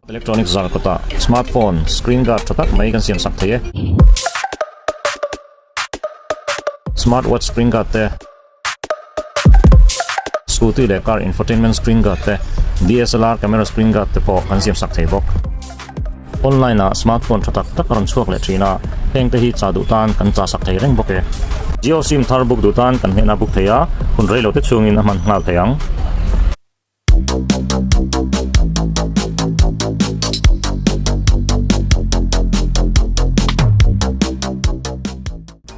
electronic zar kota smartphone screen guard thatak mai kan siam sak thei smartwatch screen guard te scooty le car infotainment screen guard te DSLR camera screen guard te po kan siam sak thei bok online na smartphone thatak tak ron chuak le thina heng te hi cha du tan kan cha sak thei reng boke Jio sim thar buk du tan kan hena buk theya hun rei lo te chungin a man ngal theyang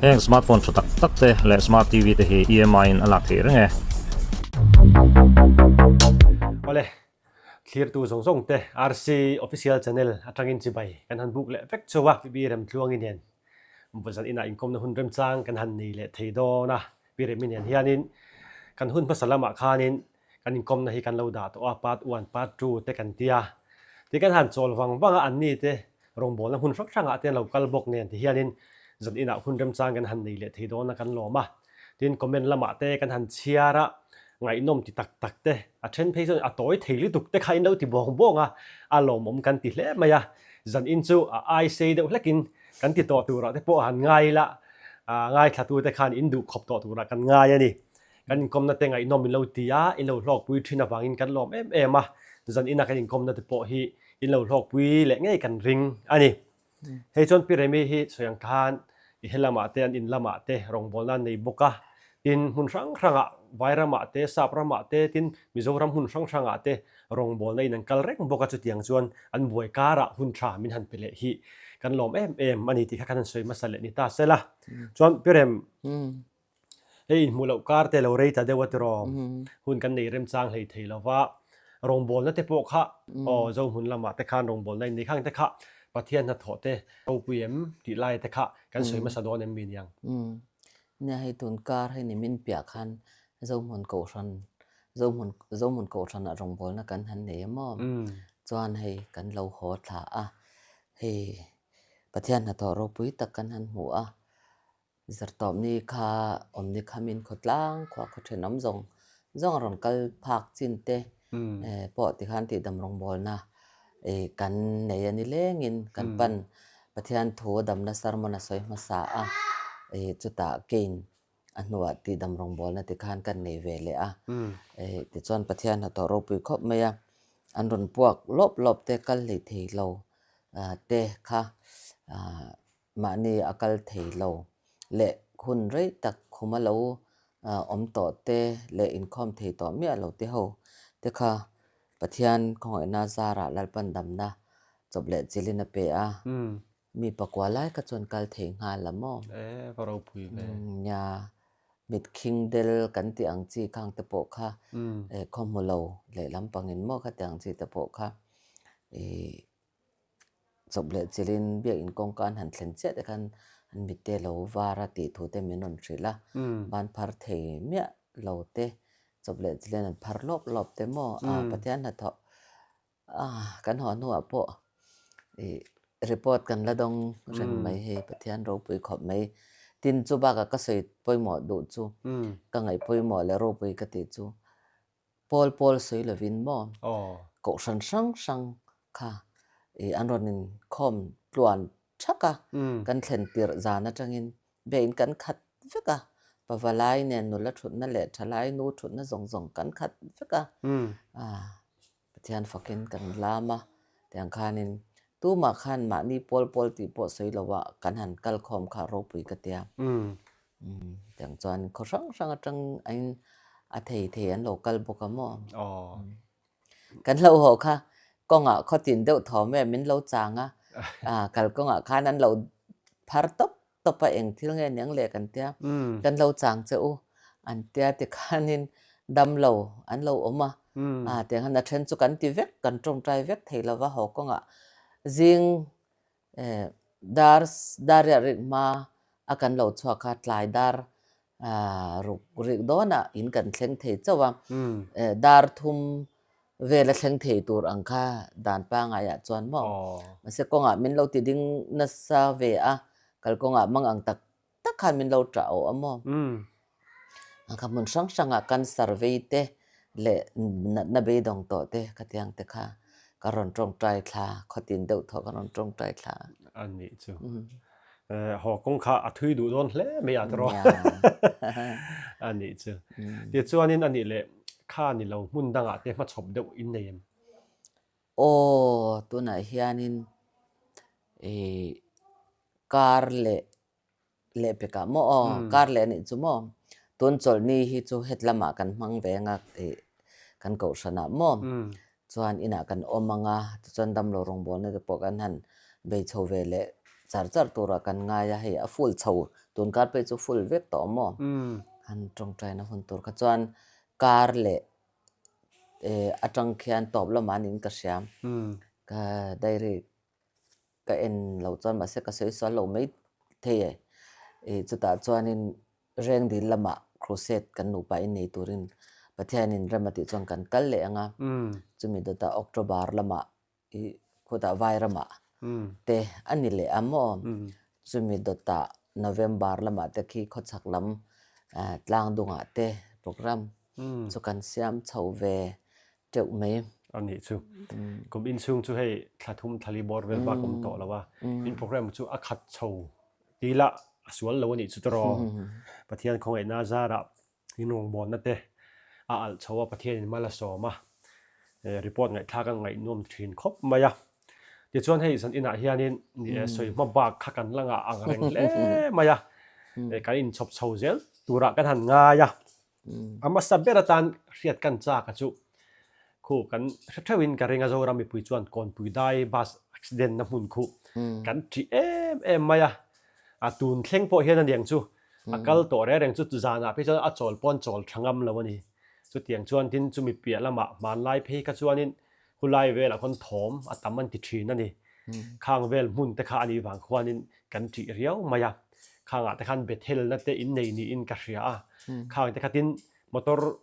heng smartphone thatak tak te le smart TV te hi EMI in alak thei reng e ole clear tu song song te RC official channel atangin chi bai kan han book le vek chowa B Lalremtluangi nen buzan ina inkom na hun rem chang kan han ni le thei do na B Remi nen hianin kan hun pasalama khanin kan inkom na hi kan lo da to part 1 part 2 te kan tia ti kan han chol wanga an ni te rong bol na hun rak thanga te local bok nen ti hianin zan ina hun rem chang kan han ni le thei do na kan lo ma tin comment lama te kan han chiara ngai nom ti tak tak te a then phei a toy theili tuk te khain lo ti bong bonga a lo mom kan ti hle maya zan in chu I say de hlekin kan ti to tu ra te po han ngai la ngai thatu te khan in du khop to tu ra kan ngai ani kan kom na te ngai nom in lo ti ya in lo hlok pui thina wangin kan lom em a zan ina kan in kom na te po hi in lo hlok pui le ngai kan ring ani hei chon Pi Remi hi soyang khan i helama te an in lama te rong bol na nei boka tin hun rang ranga vairama te saprama te tin mizoram hun rang ranga te rong bol nei nan kal rek boka chu tiang chuan an buai kara hun tha min han pele hi kan lom em ani ti kha kan soi masale ni ta sela chuan Pi Rem hei mulo kar te lo rei ta de watrom hun kan nei rem chang hei thei lova rong bol na te po kha o zo hun lama te khan rong bol nei ni khang te kha pathian na tho te o puem ti lai te kha kan soi masadon em min yang nhà hay tuần car hay niệm min bịa khăn dâu mồn cầu sân ở trong bồn là cần hắn để mò choan hay cần lâu khó thả hay bát thiên là thọ rô bụi tắc cần hắn hùa giờ tóm ni kha ni kha min khot lang khóa khot trên nắm rồng rồng cal park chín te bỏ thì khăn thì đầm rong bồn na cần này anh lên in cần pan bát thiên thua đầm na sarmon na soi masa chu ta gain anwa ti dam rong bol na ti khan kan nei ve le ti chon pathian ha to ro pui khop meya an ron puak lop te kal le thei lo te kha ma ni akal thei lo le khun rei tak khuma lo om to te le income thei to mi lo te ho te kha pathian khoi na zara lalpan dam na chob le chilina pe mi pakwa lai ka chon kal thei nga lamo paro pui ve nya mit king del kan ti ang chi khang te po kha khomulo le lampangin mo kha tang chi te po kha choble chilin bia in kong kan han thlen che te khan an mit te lo wara ti thu te menon thrila ban phar thei mia lo te choble chilin an phar lop te mo pathian na tho kan ho nu po report kan la dong ren mai he pathian ro pui khop mai tin chu ba ka sei poi mo do chu ka ngai poi mo le ro pui ka ti chu pol sei le vin mo ko sang kha anronin khom tluan thaka kan thlen tir zana tangin bein kan khat veka pawalai ne nu la thut na le thalai nu thut na zong kan khat veka pathian fakin kan lama tiang khanin tu ma khan ma ni pol ti po sei lawa kan han kal khom kha ro pui ka tia tiang chuan kho sang atang ain a thei an local bokamo kan lo ho kha konga kho tin deuh tho me min lo changa kal konga khan an lo phar topa eng thil nge nyang le kan tia kan lo chang cheu an tia te khanin dam lo an lo oma tiang han a then chu kan ti vek kan trong trai vek thei lawa ho konga zing dar ya rik ma akan lo chwa kha tlai dar ruk rik dona in kan thleng thei chawa dar thum ve la thleng thei tur angkha dan pa nga ya chuan mo mase konga min lo ti ding na sa ve kal konga mang ang tak khan min lo tra o amo angkha mun sang kan survey te le na be dong to te khatyang te kha การอนตรงใจคลาขอตินเดาทอการอนตรงใจคลาอันนี้จูหอกงข้าอัถุยดูโดนเล่ไม่อยากรออันนี้จูเดี๋ยวจวนนี้อันนี้เลยข้านี่เรามุ่งดังอ่ะเดี๋ยวมาชมเดี๋ยวอินเดียโอ้ตัวไหนเฮียนินเอการเละเปกะโมการเละนี่จูโมตุนจอลนี่ฮิจูเฮ็ดละมากันมังเวงักกันเก่าชนะโมจวนอินากันอมังาจวนดำโลรงบอลนี่จะปกันหันเบยโชเวเลจัดตัวรักันง่ายให้ฟูลโชตุนการไปจูฟูลเวกต่อโมหันตรงใจนะคนตัวก็จวนการเละอาจังเขียนตอบละมานินกระเสียมก็ได้เรียกก็เอ็นเราจวนมาเสกก็สวยสวยเราไม่เท่จุดตาจวนนินเร่งดีละมาครูเซตกันหนูไปในตัวรินประเทศนินเริ่มมาติดจวนกันกันเลยอ่ะจะมีตัวตาออกตุบาร์ละมาคุตาไวร์ละมาแต่อันนี้เลยอ่ะมั่งจะมีตัวตาโนเวมบาร์ละมาแต่ที่เขาสักลำลางดวงอ่ะแต่โปรแกรมสุกันเสียมเฉาเวเจ้าไหมอันนี้จูกุมอินซุงจูให้ทาทุ่มทาลีบอร์เวลบากุมโตแล้วว่าอินโปรแกรมจูอักขัดโชดีละส่วนเราวันนี้จุดรอประเทศของไอ้นาซาระที่นงบอลนั่นเองโชว่าประเทศมาลาโซมารีพอร์ตไงท่ากันไงนุ่มทีนครบมายะเดี๋ยวชวนให้สันอินาเฮียนินนี่สวยมาบากขักันละงอ่างแรงเล่มายะการอินชอบโชเซลตัวรักกันหันง่ายะอามาสับเบรตันเรียดกันจากกันจูคู่กันเทวินการเริงาโจรามีปุยจวนก่อนปุยได้บัสอุบิเหตุน้ำมันคู่กันที่มายะตูนเข่งพอเฮียนั่นเองจูกัลตัวเรื่องจุดจานพี่จะจอลปอนจอลช่างงามแล้ววันนี้จุดเตียงจวนทินจูมีเปียละมันไล่เพกับจวนนี้คุณไล่เวลาคนถมตั้มมันติดชีนั่นนี่ข้างเวลมุนแต่ข้าอันนี้บางคนนี้กันที่เรียวมายะข้างแต่ขันเบทเทลนั่นแต่อินในนี่อินกัสเรียข้างแต่ขันมอเตอร์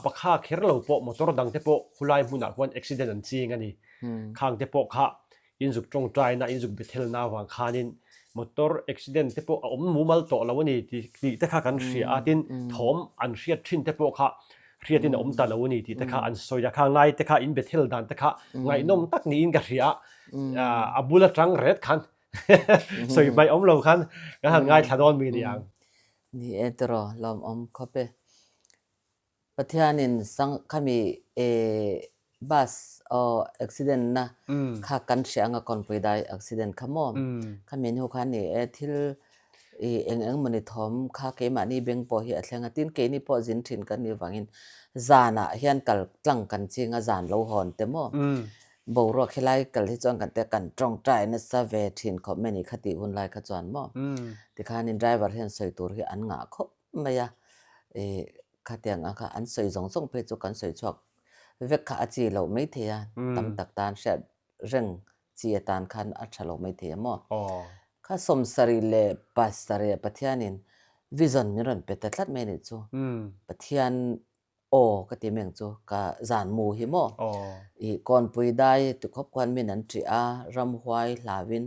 ปะข้าเขียนเราปะมอเตอร์ดังแต่ปะคุณไล่มุนคนอุบิเหตุนั่นจริงอันนี้ข้างแต่ปะข้าอินจุกตรงใจนะอินจุกเบทเทลน่าวางข้านินมอเตอร์อุบิเหตุแต่ปะมูมัลโตแล้ววันนี้ที่แต่ข้ากันเสียตินถมอันเสียทิ้งแต่ปะข้าเรียนตาลาวนี่ที่แต่ข้าอันสอยข้างในแต่ข้าอินเบทเทลดันแต่ข้าไงนมตักนี่อินกัสเรียบุลจังเรดคันสอยใบเราคันก็ทางง่ายถ้าโดนมีเดียงนี่ตรอลอมเข้าไปประเทศนินสังขมีบัสอุบิเหตุนะข้ากันเสียงก่อนไปได้อุบิเหตุขโมยขมีหัวขันนี่ที่มันนี่ทอมข้าเกมานี่เบ่งพอเหียแทงตินเกนี่พอจินถินกันนี่วังอินจานะเฮียนกัลตั้งกันจริงจานเราหอนแต่โมบ่รอขลายกัลที่จวนกันแต่กันตรงใจนะซะเวถินเขาไม่นี่คติหุ่นลายขจรโมที่ข้านินไดรเวอร์เฮียนสวยตัวที่อันงาคบไม่ยะข้าเตียงข้าอันสวยส่งเพจกันสวยชอกเวกข้าจีเราไม่เทียตั้มตักตานเสดเร่งจีตานคันอัชเราไม่เทียโมข้าสมสรีเลปัสสรีปะเทียนินวิจารณ์มิรันเป็นแต่ลัดเมนิจูปะเทียนก็ที่เมืองจูก็จานมูหิโมก่อนปุยได้ตุกคบควันมินันทรีอารำหวยลาวิน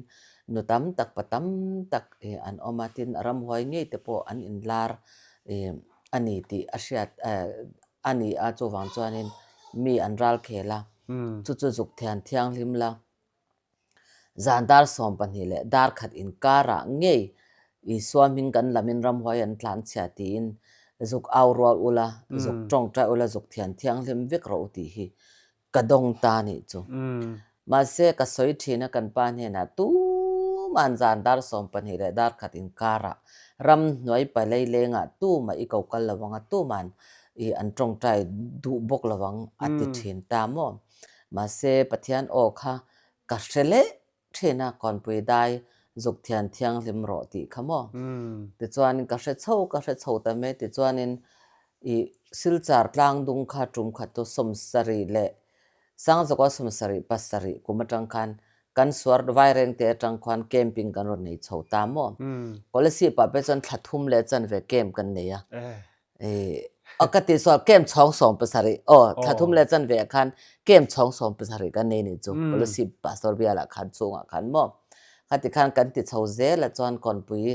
นุตัมตักปะตัมตักอันอมาตินรำหวยงี้แต่พออันอินลาร์อันนี้ที่อาเซียอันนี้จูวังจวนินมีอันรัลเคลาจุจุกเทียนเทียงลิมลาจานดาร์สอมปันฮิเลดาร์ขัดอินการะเงยสวามิงกันลามินรำหวยอันทลานเสียตีนจุกเอารัวอุลาจุกตรงใจอุลาจุกเทียนเทียงลิมวิกรอุติฮีกระดงตานี่จูมาเสกสอยทีนักันปานเฮนะตูมันจานดาร์สอมปันฮิเลดาร์ขัดอินการะรำหน่วยไปเลยเลงตูมาอีกเอากันละวังตูมันอันตรงใจดูบกละวังอติทินตามมาเสปะเทียนค่ะกัสเลเทน่าก่อนไปได้จุกเทียนเทียงลิมรอติขโมติจวนกัสเช่าแต่ไม่ติจวนินสิลจาร์กลางดุงขาจุมขัดตัวสมสรีเละสังจก็สมสรีปัสสรีกุมจังคันกันสวดไวเรงเตจังควันเกมปิงกันรถในเช่าตามก็เลยสิปะไปจนถัดทุ่มเละจนเวเกมกันเนี่ยปกติสวดเกมช่องสองภาษาริถ้าทุ่มเล่นจันเวียคันเกมช่องสองภาษาริกันนี่จูก็เลยสิบภาษาเบียละคันสูงคันมั่คันติคันกันติดเช่าเจละจวนก่อนปุย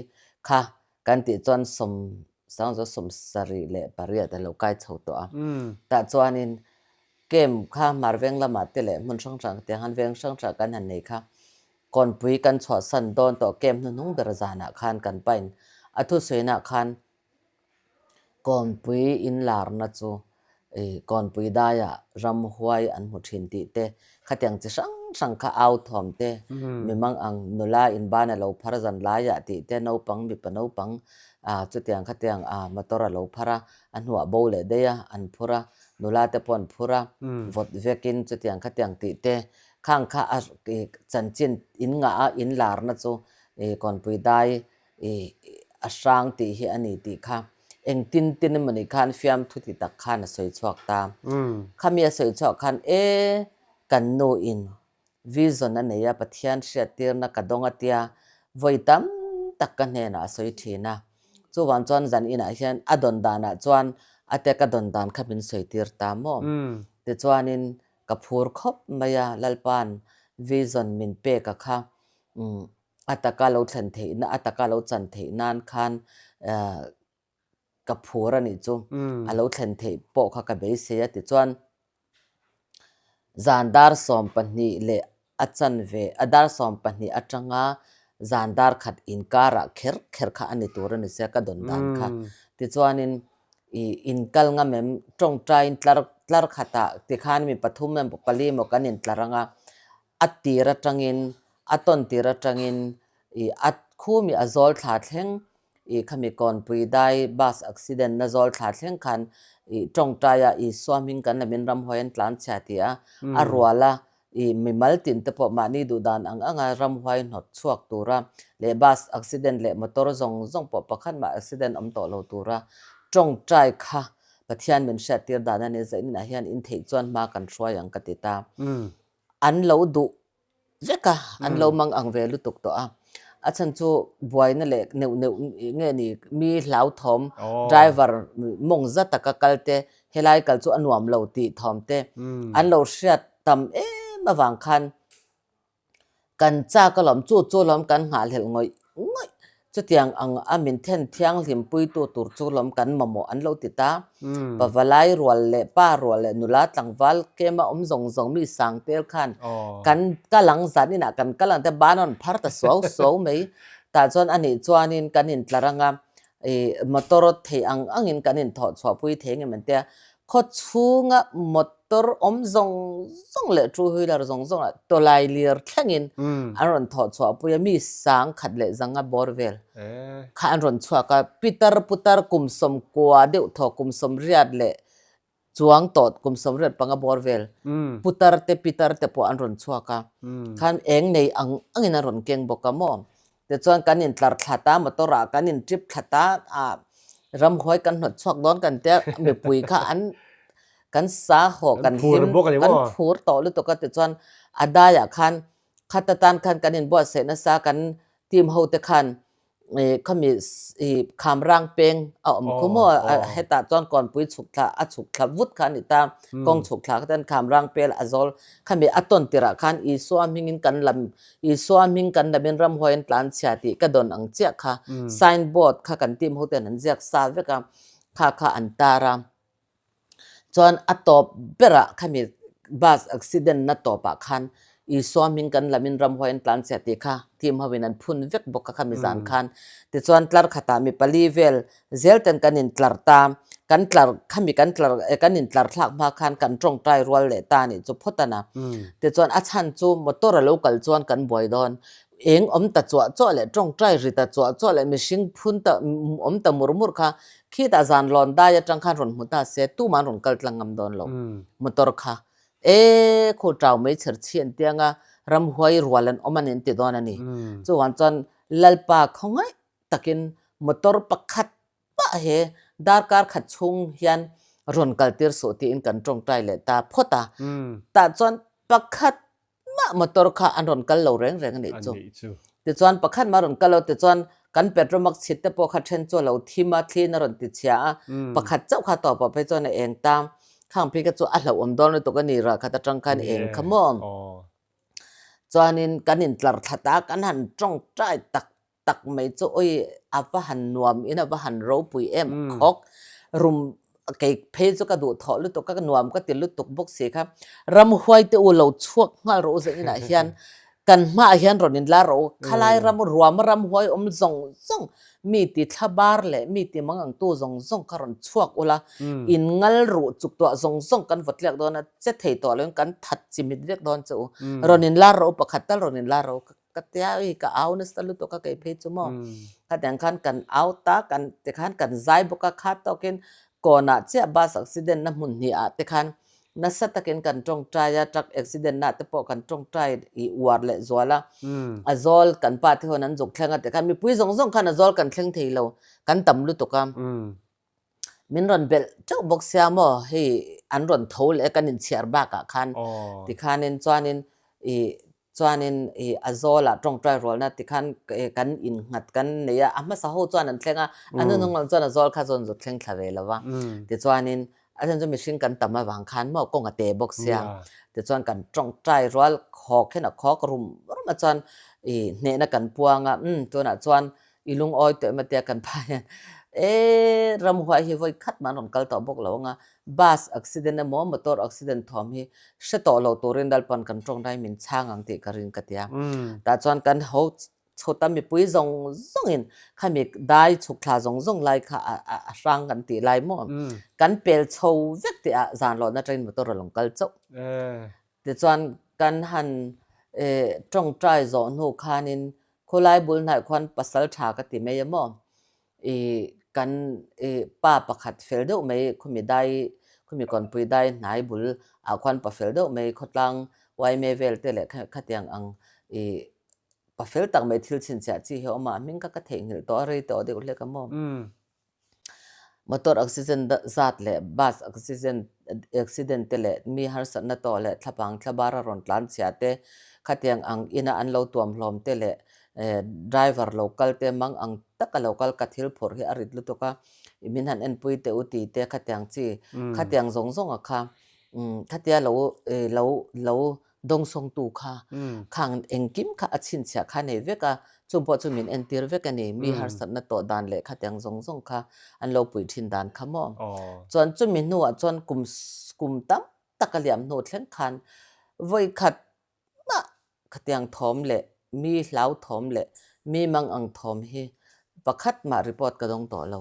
ค่ะกันติจวนสมสังจะสมสรีเละปริยแต่เราใกล้เช่าตัวแต่จวนนิน เกมข้ามาเวงละมาเตะเลยมันช่างจังแต่หันเวงช่างจังกันหันนี่ค่ะก่อนปุยกันชอสันโดนต่อเกมนุ่งเบรจานะคันกันไปอัทุสวยนะคันก่อนปุยอินลาร์นะจูก่อนปุยได้อะรำหวยอันหมดหินติเตขัดยังจะช่างข้าเอาทอมเตมีมังอังนุลาอินบ้านเราพระจันลายะติเตนเอาปังมีปนเอาปังจุดยังขัดยังมาตระเราพระอันหัวโบเลเดียอันพระนุลาเตปอนพระวดเวกินจุดยังขัดยังติเตข้างข้าจันจินอินงาอินลาร์นะจูก่อนปุยได้อาช่างติเฮอันนี้ติค่ะเองตินมันอีกขันฟิมทุติตักขันสวยชอกตามข้ามีสวยชอกขันกันโนอินวิจอนนั่นเนี่ยปะเทียนเสียตีร์นักกระดงเตียไว้ตั้มตักกันเนี่ยนะสวยทีนะจู่วันจวนจันอินอาเฮียนอดอนดานะจวนอาเตกอดอนดานข้าเป็นสวยตีร์ตามมแต่จวนอินกับพูร์คบมายาลัลปันวิจอนมินเปกะค่ะอัตกาเราจันเทนะอัตกาเราจันเทนานคันกับพูร์นี่จู่เราจันเทโปะค่ะกับเบสเซียติจวนZandar sompani le achan ve adar sompani atanga zandar khat inkara kher kha ani tur ni se ka don dan kha ti chuanin inkal nga mem tong train tlar khata ti khan mi pathum mem pali mo kanin tlaranga atira tangin aton tira tangin at khumi azol tha thleng khami kon pui dai bus accident na zol tha thleng khan tong taya swamming kan min ram hoyan tlan chatia arwala mi maltin te po mani du dan anga ram hoi not chuak tura le bus accident le motor zong po pakhan ma accident am to lo tura tong trai kha pathian min sha tir dan ani zain na hian in thei chuan ma kan hruai ang katita an lo du veka an lo mang ang ve lu tuk to achan chu buai na le neu nge ni mi hlau thom driver mong za taka kalte helai kal chu anuam lo ti thom te an lo hriat tam ma wang khan kan cha ka lom chu lom kan ngal hel ngoi chu tiang ang amin then thiang lim pui tu tur chu lom kan mamo an lo ti ta pawalai rual le pa rual le nula tlangwal kema zong mi sang tel khan kan kalang zanina kan kalang te banon phar ta so mei ta chon ani chuanin kanin tlaranga motorot thei angin kanin tho chwa pui theng men te kho chunga motor zong le tru huilar zong to lai lir thlangin aron tho chwa pui mi sang khat le zanga borvel kha aron chwa ka putar kumsom kwa deu tho kumsom riat le chuang tot kumsom riat panga borvel putar te po aron chwa ka khan eng nei angin aron keng bokamo te chuan kanin tlar thlata motora kanin trip thlata ram hoi kan hnot chhuak don kan te mi pui kha an kan sa ho kan him kan phur to lu to ka te chuan adaya khan khatatan khan kanin bo se na sa kan team ho te khan khami khamrang peng khumo heta chuan kon pui chuk thla vut khan ita kong chuk thla tan khamrang pel azol khami aton tira khan swamming in kan lam swamming kan damin ram hoin tlan chati ka don ang chia kha signboard kha kan team ho ten an jak sa veka kha antara chuan atop bera khami bus accident na topa khan swamming kan lamin ram hoin tlan chati kha team hawin an phun vek boka khami zan khan ti chuan tlar khata mi pali vel zelten kanin tlar tam kan tlar khami kan tlar kanin tlar thlak ma khan kan tong trai rual le ta ni chu photana ti chuan a chan chu motor local chuan kan boi don eng ta cho le tong trai ri ta cho le mishing phun ta ta murmur kha khi ta zan lon da ya tang khan ron muta se tu man ron kal tlangam don lo motor kha ko trau mai chher chhian tianga ram huai rualan omanin ti don ani chu wan chon lalpa khongai takin motor pakhat pa he darkar khat chung hian ron kaltir so ti in kan tong trai le ta phota ta chon pakhat ma motor kha an ron kal lo reng ani chu ti chuan pakhat ma ron kal lo ti chuan kan petrol mak chit te po kha then chu lo thima thlin ron ti chia pakhat chau kha to pa pe chon eng tam khang pi ka chu a hlo om don to ka ni ra kha ta tang khan eng khamom chuanin kanin tlar thata kan han tong trai tak mai chu oi ava han nuam in ava han ro pui em khok rum ไก่เพจก็ดูถอลุตุก็นวมก็ติลุตุกบกเสียครับรำหวยเตอุเราช่วงงารู้สึกนะเฮียนกันมาเฮียนรอนินลาโรขลายรำรัวมารำหวยซงมีติทบาร์เลยมีติมังอังตู้ซงคารอนช่วงอุลาอินงัลรู้จุกตัวซงกันวัดเลียกโดนเจ็ดเหตุตัวเรื่องกันทัดจิมิดเลียกโดนจู่รอนินลาโรปะขัดตลรอนินลาโรก็เตียอีกเอาเนสตลุตุก็ไก่เพจจุมอขัดอย่างขันกันเอาตากันแต่ขันกันใจบุกขัดตัวกินก่อนเจ้าบาสอักซิเดนน้ำมุนนี่อาแต่ขันนัสตะเกนกันตรงใจจากอักซิเดนน่ะแต่พอกันตรงใจอีวาร์เลจวละอจอลกันป้าที่คนนั้นจุกแข่งแต่ขันมีปุ้ยซงขันอจอลกันแข่งทีเรากันตำลุตุกามมินรอนเบลเจ้าบอกเสียมอเฮอันรอนทูเลกันอินเชียร์บักขันที่ขันอินจวนอินจวนอินอจอลตรงใจรัวนะที่ขันกันอินหัดกันเนี่ยมาสะโฮจวนนั้นแข่งอันนั้นงจวนอจอลข้าจวนจุกแข่งทะเลแล้ววะที่จวนอินอาจารย์จะมีสิ่งกันตำมาบางคันมอกงกเตะบอกเสียแต่จวนกันตรงใจรัวขอแค่น่ะขอกรุมมาจวนเนี่ยนักกันพวงตัวน่ะจวนอีลุงอ้อยตัวมาเตะกันไปรำหัวฮิวอยคัดมันรอนกัลต่อบอกเราไงบัสอักซิเดนต์มอมอเตอร์อักซิเดนต์ทอมฮีเชตอเราตัวเรนดัลปันกันตรงได้มินช่างอังติการินกัตยาแต่จวนกันเขาชดตามมีปุ้ยซงอินข้ามีได้ชุกลาซงไล่ข้าร่างกันตีไล่มอกันเปลโชว์เวกติอาจารย์เราน่าจะอินมอเตอร์ลงกัลโจแต่จวนกันหันตรงใจจอนหูคานินคนไล่บุญไหนควันปัสสาวะชากติไม่ยมอกันป้าประคัดเฟลเดอร์ไม่คุณมีได้คุณมีก่อนปุยได้ไหนบุญควันปัสเฟลเดอร์ไม่ขดลังไว้ไม่เวลเตะเลยขัดยังอังปัสเฟลตังไม่ทิลชินเสียจีเหรอมามิงก็เทงหิลตัวอะไรตัวเด็กเล็กก็มอมอเตอร์ออกซิเจนจัดเลยบัสออกซิเจนเตะเลยมีฮาร์สันนัตโตเลยทับางทับาระรอนลันเสียเตะขัดยังอังอินาอันเราตัวมลอมเตะเลยdriver local te mang ang taka local kathil phor hi arit lu to ka minhan en pui te uti te khatyang chi khatyang zong akha khatya lo dong song tu kha khang engkim kha achin cha kha ne veka chumpo chumin entir veka ni mi har sat na to dan le khatyang zong kha an lo pui thin dan kha mo chon chumin nu a chon kum tam takaliam no thlen khan voi khat ma khatyang thom leมีเหลาถมเลยมีมังอังถมฮีประคัดมารีพอร์ตกระดงต่อเรา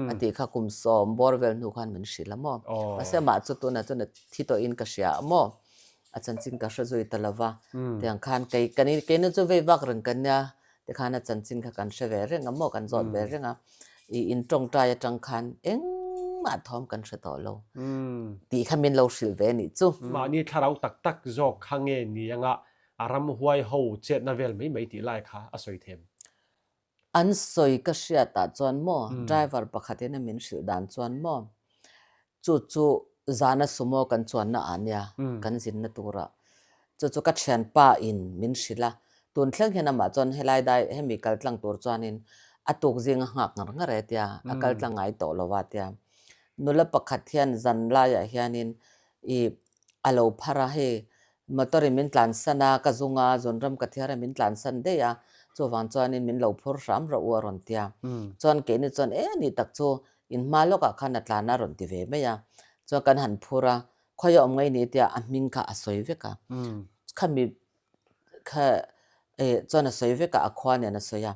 อันที่ข้าคุมสอมบอร์เวลนุขันเหมือนสิละมั่วมาเสียมาจุดตัวนั้นจนที่ตัวอินกษยามั่วอาจารย์จินกษจุยตะละวะแต่ยังขันไกกันนี่กันนี่จะเววักเรื่องกันเนี่ยแต่ขันอาจารย์จินกันเชเวเรื่องมั่วกันจอดเวเรื่องอินตรงใจจังขันมาถมกันเสต่อเราตีขมิ้นเราสิลเวนี่จู่มานี่ถ้าเราตักจอกข้างเงี้ยนี่ยังอารมณ์หวยหูเจ็ดนาเวลไม่ตีไล่ค่ะอสวยเทมอันสวยก็เสียตาจวนมั่วดรายเวอร์ประคัตเนี่ยมินสิลดานจวนมั่วจู่จานะสมอกันจวนน่ะอันเนี่ยกันสินน่ะตัวระจู่ก็เชียนป้าอินมินสิละตุนเที่ยงเห็นมาจวนให้ไล่ได้ให้มีกัลตังตัวจวนอินอตุกจิงหักงงเรตยากัลตังไงโตลวัตยานุลประคัตเทียนจันลายเฮียนินอโลพาราเฮมาตอริมินหลานสันากะจุงอาจนรำกะเทียรมินหลานสันเดียจวนจวนนินมินเหลาพูดรำระอวรอนเตียจวนเกนิจวนนี่ตักจูอินมาโลกะขันนัดลานารอนติเวไม่ยาจวนกันหันพูระคอยอมไงนี่เตียอันมิงกะอสวยเวกะข้ามีข้าจวนอสวยเวกะอควาเนี่ยนะสวย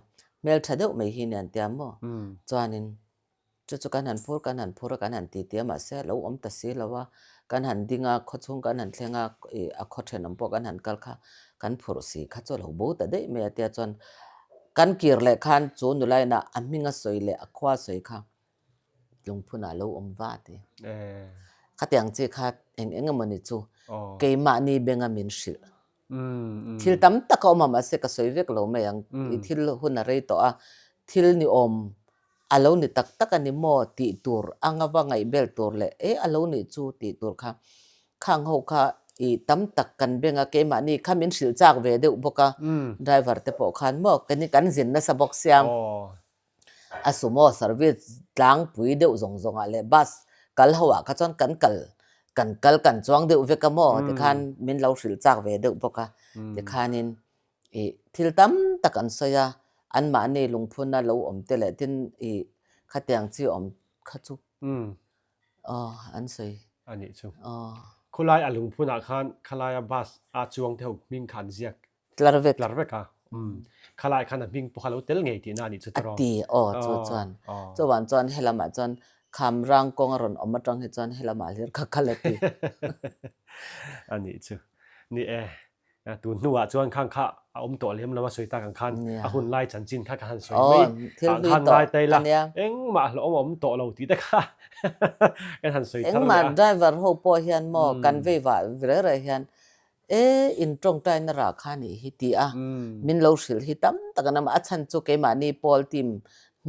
เมลทัดเดไม่หินเนี่ยเตียมจวนนินจู่กันหันพูกันหันตีเตียมาเสียแล้วอมตัดสิแล้วว่ากันหันดิ้งขดช่วงกันหันเทียงขดเทนมปกันหันกัลค่ะกันพูดสิข้าจะเราบูแต่ได้เมื่อเตียจนกันกีร์เลยขันจูนุไลน่ะอันมิงสวยเลยขวาสวยค่ะลงพูน่ะเราอมวาดีข้าแต่ยังจีข้าเองมันนี่จู่เกี่ยมานี่เบงมินสิทิลตั้มตะเขามาเสกสวยเวกเราไม่ยังทิลหุ่นอะไรตัวทิลนี่อมอารมณ์นี่ตักกันนี่โมตีตัวอังว่าไงเบลตัวเลยอารมณ์นี่จู่ตีตัวค่ะข้างหัวค่ะตั้มตักกันเบงเกมานี่ข้ามินสิลจากเวเดอุปกะไดรเวอร์เตปอขันโมกันนี่กันจินนะสะบกเสียมสมอเซอร์วิสหลังปุยเดอุจงอะไรบัสกัลหัวข้าจนกันจวงเดอุเวกโมแต่ขันมินเราสิลจากเวเดอุปกะแต่ขันนี่ทิลตั้มตักกันเสียอันมาเนี่ยลงพูนน่ะเราอมเตะเลยที่ขัดยังจีอมขัดจุ อ๋ออันสวยอันนี้ชู อ๋อคนไล่อลุงพูนักขันขลายบัสอาจวงเท่ามิงขันเสียก ลาเวก ลาร์เวกอ่ะขลายขันมิงพวกเราเตลไงทีน่านี่ชุด อ รอ ตีอ๋อจวนจวนจวนเฮลามาจวนคำรังกงอรอนอมจังเฮจวนเฮลามาเลียร์คัลเลตี อันนี้ชูนี่ตูนัวชวนข้างข้าอมตัวเลี้ยมแล้วมาสวยตากันขันหุ่นไล่จันจินข้ากันสวยไม่ขันไล่เตยละเอ็งมาเราอมตัวเราตีแต่ข้ากันสวย เอ็งมาได้วร์โฮปอเฮียนมอกันเววาเวรเฮียนอินตรงใจนราคานี่ฮิตีอ่ะมินโลชิลฮิตัมตะกันมาอัชันจุเกมานี่พอลทีม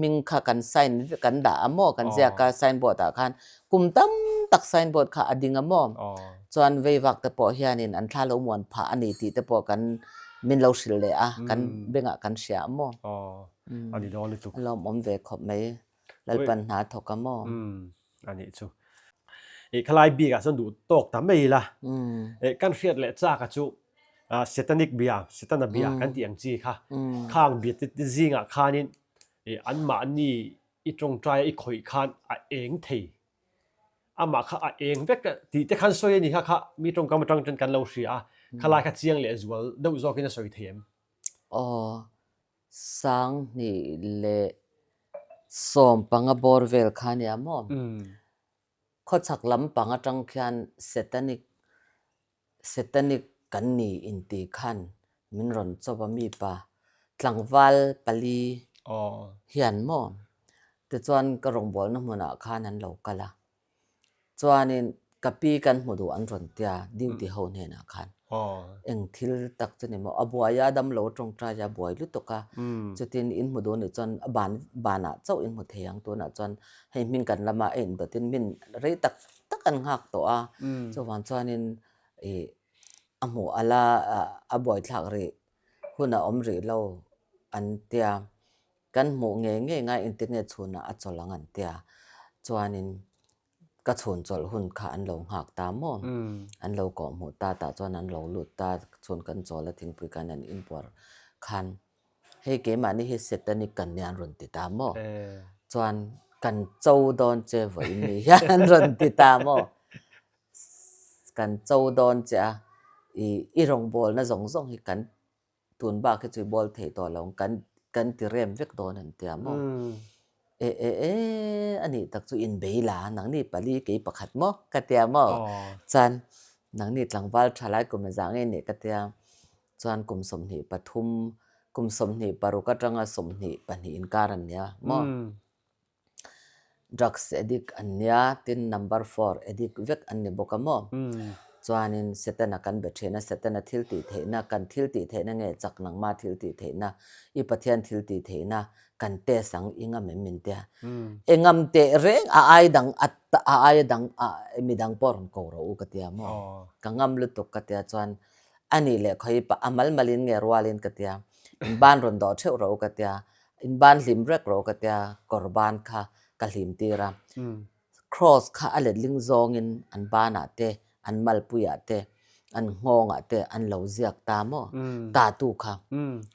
มิงข้ากันไซน์กันด่ามอกันเสียกันไซน์บอร์ดอ่ะคันกุมตัมตักไซน์บอร์ดข้าอดิงมอจวนเววักแต่พอเฮียนินอันทาลมวนผาอันนี้ตีแต่พอกันมินโลชิลเลยอ่ะกันเบ่งอ่ะกันเสียมออันนี้โดนเลยตุกเราอมเวขอบไหมแล้วปัญหาถกมออันนี้ชูขลายบีกะสนดูตกทำไม่ละกันเสียดเละจากะจูเซตันิกเบียเซตันเบียกันเตียงจีค่ะข้างเบียติดจิงอ่ะข้านินอันมาอันนี้อีตรงใจอีข่อยข้านเองทีอามาข้าเองเวกตีแต่ขันสวยนี่ค่ะมีตรงกำจังจนกันเราเสียขลายขัดเจียงเละจวลดูจอกินสวยเทียมอ๋อสังนี่เละสมปังบอร์เวลข้านี่มอข้อชักลำปังจังเขียนเซตันิกกันนี่อินตีขันมินรอนจบมีปะทางวัลปลีเฮียนมอแต่จวนกระรงบอลน้ำมันข้านั้นเรากะละจวนนี่กับปีกันหมดูอันรอนเตียดิวที่เขาเนี่ยนะคันเอ็งทิลตักจนนี่มอบัวยาดำโลตรงใจยาบัวลุตกะจุดที่อินหมดูนี่จวนบานเจ้าอินหมดเทียงตัวน่ะจวนให้มินกันละมาเอ็นแบบที่มินเรตักกันหักตัวจวนจวนนี่อโมอาลาบ่อยทักเรหุ่นอมเรเราอันเตียกันหมูเงี้ยง่ายอินเทอร์เน็ตชวนอัจฉริยะเตียจวนนี่ก็ชวนจลหุ่นขาอันเราหักตามออันเราก็หมูตาจวนนั้นเราหลุดตาชวนกันจลแล้วถึงปีกันนั้นอินปวดคันให้เกมันนี่ให้เสร็จนี่กันเนี่ยรุนติตามอจวนกันโจดอนเจไว้นี่ยันรุนติตามอกันโจดอนเจอีรงบอลน่ะส่งให้กันตุนบ้าคือจุยบอลเทต่อลงกันที่เรียมเวกโดนนั่นเตียมอันนี้ตักจุอินเบลาหนังนี่ปาลีกี่ประคัดมอกะเตียมอจันหนังนี่หลังวัลชาไลกุมจางนี่กะเตียจันกุมสมหิปทุมกุมสมหิปารุกะจังสมหิปนิอินการันเนี่ยมอ drugs addict อันเนี้ยติน number 4 addict เวกอันนี้บอกมอจวนนินเสตนักกันเบชนะเสตนักทิลตีเทนะกันทิลตีเทนะเงจักนังมาทิลตีเทนะอีปัทยันทิลตีเทนะกันเตสังอิงามมินเตะเองามเตเรงอาดังอาดังมีดังปอร์นโกรอุกติยามอกังามลุตุกกติยาจวนอันนี้แหละคอยปะอามัลมาลินเงรวาลินกติยาอินบ้านรอนดอเชอรอุกติยาอินบ้านลิมเรกรอุกติยากอร์บานค่ะกัลิมตีราcross ค่ะอะไรลิงซองอินอันบ้านอาเตอันมัลปุยอาเตอันงงอาเตอันเหลาเจียกตามอตาตูค่ะ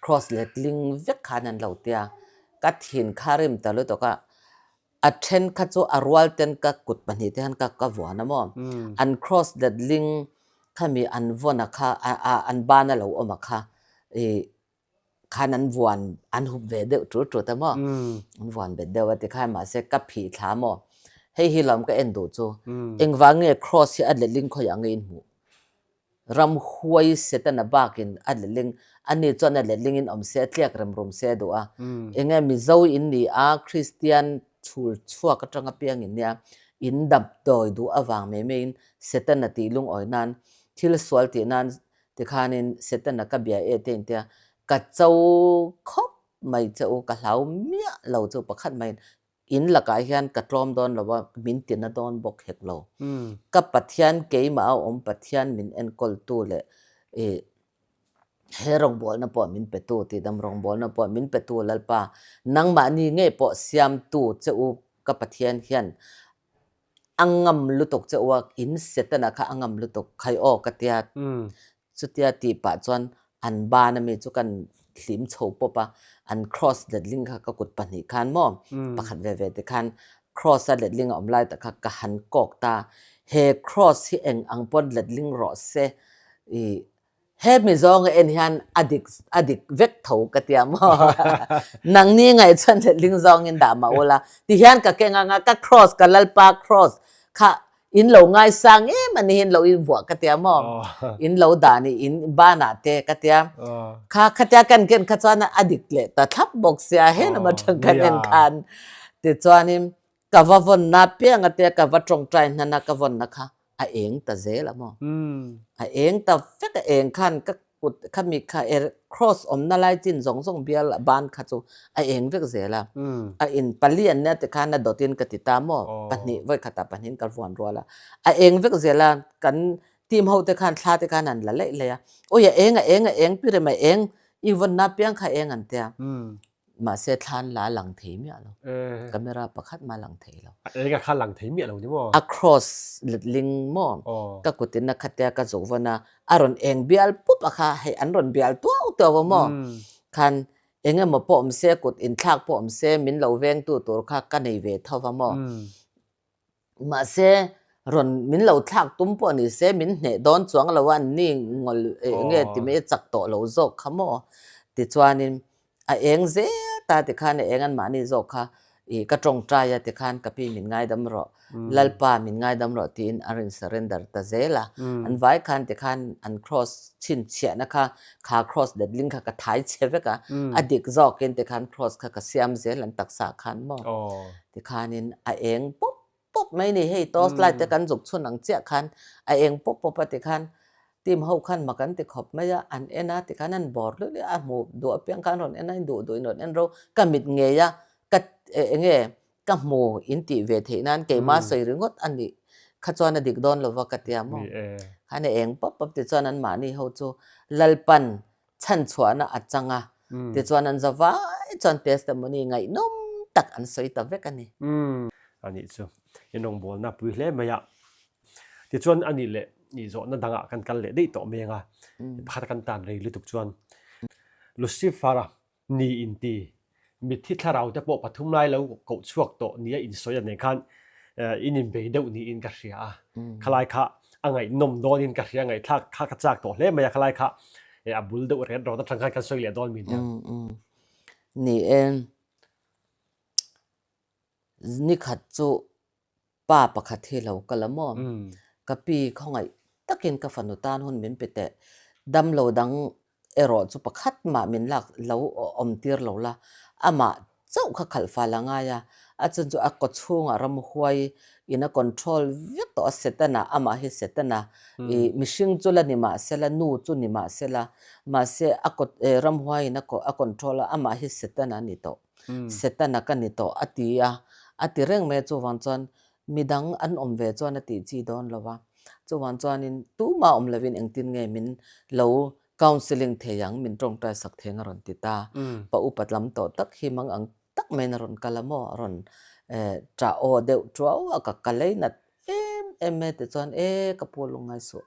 cross เล็ดลิงเวกขานันเหลาเตียกัดหินคาริมตะลุตก็อัดเชนคัจโจอารวัลเตนกักุดปันหิเตหันกักวัวนะมออัน cross เล็ดลิงข้ามีอันวัวนะค่ะอันบ้านนั่นเหลาอมาค่ะขานันวันอันหุบเวเดจุดแต่มออันวันเวเดว่าที่ข้ามาเสกับผีถามอให้ฮิลามก็เอ็นดูจูเอ็งวางเงี้ย cross ที่อัดเล็ดลิงเขาอย่างเงี้ยหูรำหวยเสตันบักอินอัดเล็ดลิงอันนี้จวนอัดเล็ดลิงอินเสียเทียกรำรมเสียดูเอ็งมีเจ้าอินนี่คริสเตียนชูชัวก็จังเปียงอินเนี่ยอินดับโดยดูวางไม่เสตันตีลุงอ่อยนั้นที่ละสวลตีนั้นที่ข้านินเสตันกับเบียเอเตนเตียกัดเจ้าคบไม่เจ้ากะเหลาเมียเราเจ้าประคัดไม่อินละกายเฮียนกัดลอมดอนหรือว่ามินตินดอนบกเฮกโลกับปัทยันเกยมาเอาปัทยันมินเอ็นกอลตูเลเฮรองบอลนะปอมินเปตูตีดำรองบอลนะปอมินเปตูลัลปานังมานีเงยปอเสียมตูเจ้ากับปัทยันเฮียนอังงามลุตกเจ้าว่าอินเสตนะค่ะอังงามลุตกใครออกกัตยาสุดยาตีป่าจวนอันบานมีจุกันลิมโฉปปะอัน cross เดลิงค่ะก็กดปันหิคานมอประคันเวเวติคัน cross เล็ดลิงอมไล่แต่ค่ะกะหันกอกตาเฮ cross ที่เองอังปนเล็ดลิงรอเซเฮมิซองเอ็นฮันอดิกเวกถูกเตียมนังนี่ไงฉันเล็ดลิงซองอินดามาโอลาที่ฮันกะเกงงากะ cross กะลัลปา cross ค่ะอินเหลาง่ายสังมันนี่เห็นเหลาอินบัวกะเตียมอินเหลาดานี่อินบ้านาเตกะเตียค่ะขะเตียกันเกนขะจวนอดิกเลแต่ทับบอกเสียเห็นมาจังกันเอ็นคันติจวนนี่กะว่าวนนาเปียงกะเตียกะว่าตรงใจนั่นนะกะวนนะคะเองตะเจละมเองตะเฟกเองคันก็กุดขมิค่ะcross นาไลจินสงเบียลบ้านค่ะจูเองเฟกเจละอินปลียนเนี่ยแต่คันน่ะดอตินกติตามอปันนี้ไว้ขตาปันหินกันฟวนรัวละเองเฟกเจละกันทีมเฮาแต่คันทาแต่คันนั่นละเลยโอ้ยเองพี่เรมาเองอีวันนาเปียงค่ะเองอันเตียมาเสทันลาหลังเทียแล้วกาเมราประคัดมาหลังเทียแล้วก็คันหลังเทียแล้วนี่มั้ง across ลิงมอก็กุตินนักขัดเตะก็จูวนะอารอนเองเบียลปุ๊บอะค่ะให้อันรอนเบียลตัวว่ามอคันเองมาปอมเสกุดอินทักปอมเสมินเหลาเวงตัวค่ะกันในเวทว่ามอมาเสรอนมินเหลาทักตุ้มปอนี่เสมินเนี่ยโดนจวงละวันนี่งอลเงี้ยที่ไม่จักโตเหลาโจกขโมติจวนนี่เองเจตาติคันเองอันมานี่โจกค่ะก็ตรงใจติคันกับพี่มินง่ายดำรอลัลปามินง่ายดำรอที่อินอารินเซเรนเดอร์ตาเจล่ะอันไว้คันติคันอัน cross ชินเชียนะคะขา cross เด็ดลิงค่ะก็ถ่ายเชฟก็อดีตจอกเนติคัน cross ค่ะก็เสียมเจลันตักษาคันมอติคันนินเองปุ๊บไม่นี่ให้โตสไลด์ติคันจุกชนหนังเจ้าคันเองปุ๊บติคันทีมเฮาคันมากันติขอบไม่ยะอันนะติคันนั่นบอร์ดเลยหมู่ดูเพียงคันรอนนั่นดูนอนเราก็มิดเงียก็เงี้ยก็หมู่อินติเวทีนั้นเกี่ยมาใส่เรื่องอันนี้ขจรดิกโดนเราว่ากันเตียมคันเองปุ๊บติจวนนั้นมานี่เฮาจูลัลปันชันชวนอัดจังติจวนนั้นจะว่าจวนเทสต์มันนี่ไงนุ่มตักอันสวยตะเวกันนี่อันนี้จูยังน้องบอลนับวิเล่ไม่ยะติจวนอันนี้เลยนี่โจนั่นดังกันเลยได้ต่อเมียงพัดกันตานเลยลุตุกจวนลุสิฟาระนี่อินตีมิดที่ถ้าเราจะบอกปฐุมไรแล้วกดช่วงโตนี้อินสวยในคันอินเบย์เดวนี่อินกัศยาคลายค่ะอังไงนมโดนอินกัศยาไงถ้าข้ากระจากโตเล่ไม่อยากคลายค่ะบุลเดวเรดเราต้องทำกันสวยเหลือโดนมินนี่เองนี่ขัดจูป้าประคัดที่เรากละมอมกับปีของไงตะกินกับฝันุตานหุ่นเหม็นไปแต่ดำเราดังรอจุประคัดมาเหม็นหลักเราอมเตียร์เราละมาเจ้าข้าขัลฟ้าละง่ายจนจะกดช่วงรำหวยอินะคอนโทรลวิตตัวเสตนะมาให้เสตนะมิชิงจุลนิมาเสละนูจุนิมาเสละมาเสกดรำหวยนะก็คอนโทรลมาให้เสตนะนี่โตเสตนะกันนี่โตอติเร่งเมจูวันจันมีดังอันเวจวนติจีดอนละวะจวันจวนินตู้มาเลวินเองตินไงมินเราcounseling เทียงมินตรงใจสักเทียงรอนติตาปะอุปถัมภ์ต่อตักหิมังอังตักเมนรอนกะละมอรอนจ่าโอเดวจัวว่ากักะเลยนัดเมติจวนกะปูลงไงสุ